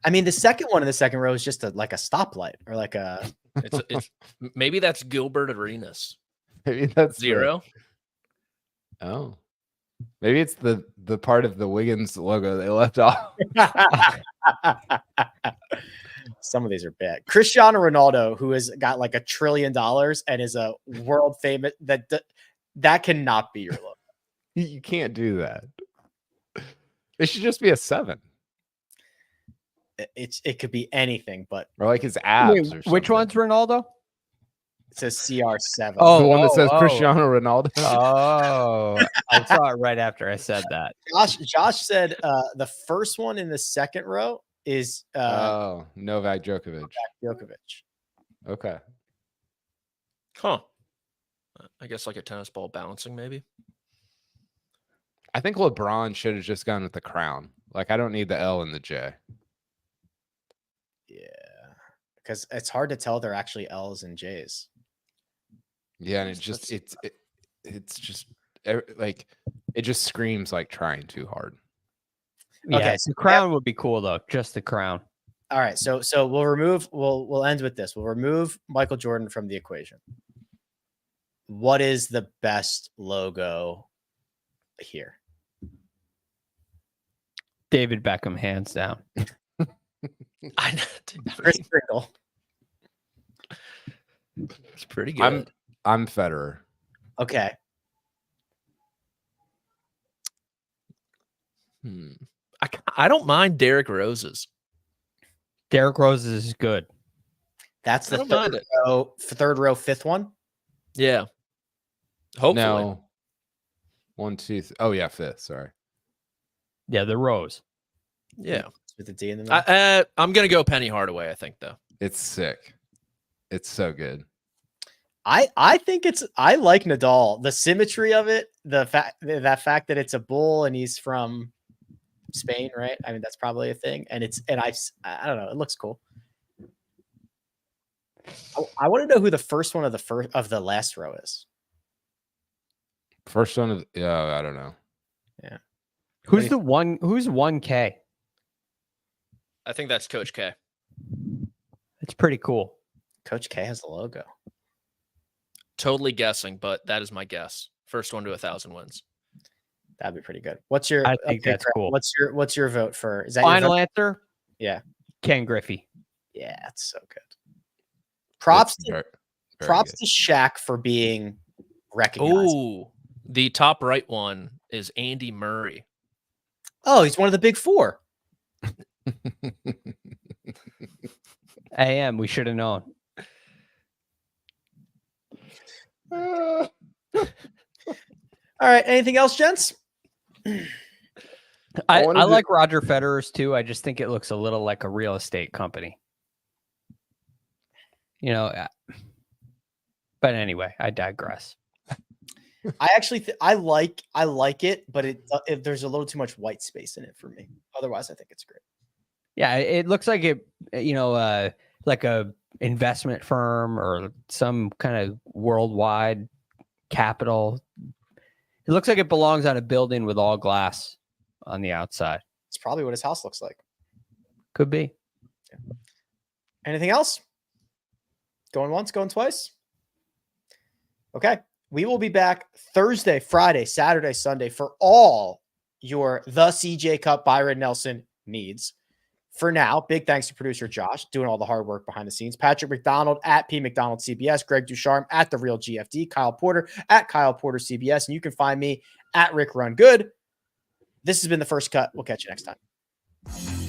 I mean, the second one in the second row is just like a stoplight or like a. It's maybe that's Gilbert Arenas. Maybe that's 0. Oh, maybe it's the part of the Wiggins logo they left off. Some of these are bad. Cristiano Ronaldo, who has got like $1 trillion and is a world famous that cannot be your logo. You can't do that. It should just be a 7. It could be anything, but or like his abs. Wait, which one's Ronaldo? It says CR7. Oh, the one that says Cristiano Ronaldo. Oh, I saw it right after I said that. Josh said the first one in the second row is Novak Djokovic. Okay. Huh. I guess like a tennis ball bouncing, maybe. I think LeBron should have just gone with the crown. Like I don't need the L and the J. Yeah, because it's hard to tell they're actually L's and J's. Yeah, and it's just like it just screams like trying too hard. Yeah, okay, so the crown would be cool though, just the crown. All right, so we'll end with this. We'll remove Michael Jordan from the equation. What is the best logo here? David Beckham, hands down. Chris Kringle. It's pretty good. I'm Federer. Okay. I don't mind Derrick Rose's. Derrick Rose's is good. That's the third row, fifth one. Yeah. Hopefully. No. 1, 2. Oh yeah, fifth. Sorry. Yeah, the Rose. Yeah. With the D in the middle. I'm gonna go Penny Hardaway. I think though. It's sick. It's so good. I think I like Nadal. The symmetry of it, that fact that it's a bull and he's from Spain, right? I mean, that's probably a thing. And I don't know. It looks cool. I want to know who the first one of the last row is. First one of I don't know. Yeah. Who's 1K? I think that's Coach K. It's pretty cool. Coach K has the logo. Totally guessing, but that is my guess. First one to 1,000 wins. That'd be pretty good. What's your? I think that's Craig, cool. What's your vote for? Is that Final your vote? answer? Yeah. Ken Griffey. Yeah, it's so good. Props That's to very props good. to Shaq for being recognized. Ooh, the top right one is Andy Murray. Oh, he's one of the big four. AM, we should have known. All right. Anything else, gents? I wanted to- like Roger Federer's too. I just think it looks a little like a real estate company. You know, but anyway, I digress. I actually I like it, but there's a little too much white space in it for me. Otherwise, I think it's great. Yeah, it looks like it, like a investment firm or some kind of worldwide capital. It looks like it belongs on a building with all glass on the outside. It's probably what his house looks like. Could be. Anything else? Going once, going twice? Okay. We will be back Thursday, Friday, Saturday, Sunday for all your The CJ CUP Byron Nelson needs. For now, big thanks to producer Josh doing all the hard work behind the scenes. Patrick McDonald at P McDonald CBS, Greg DuCharme at The Real GFD, Kyle Porter at Kyle Porter CBS, and you can find me at Rick Run Good. This has been The First Cut. We'll catch you next time.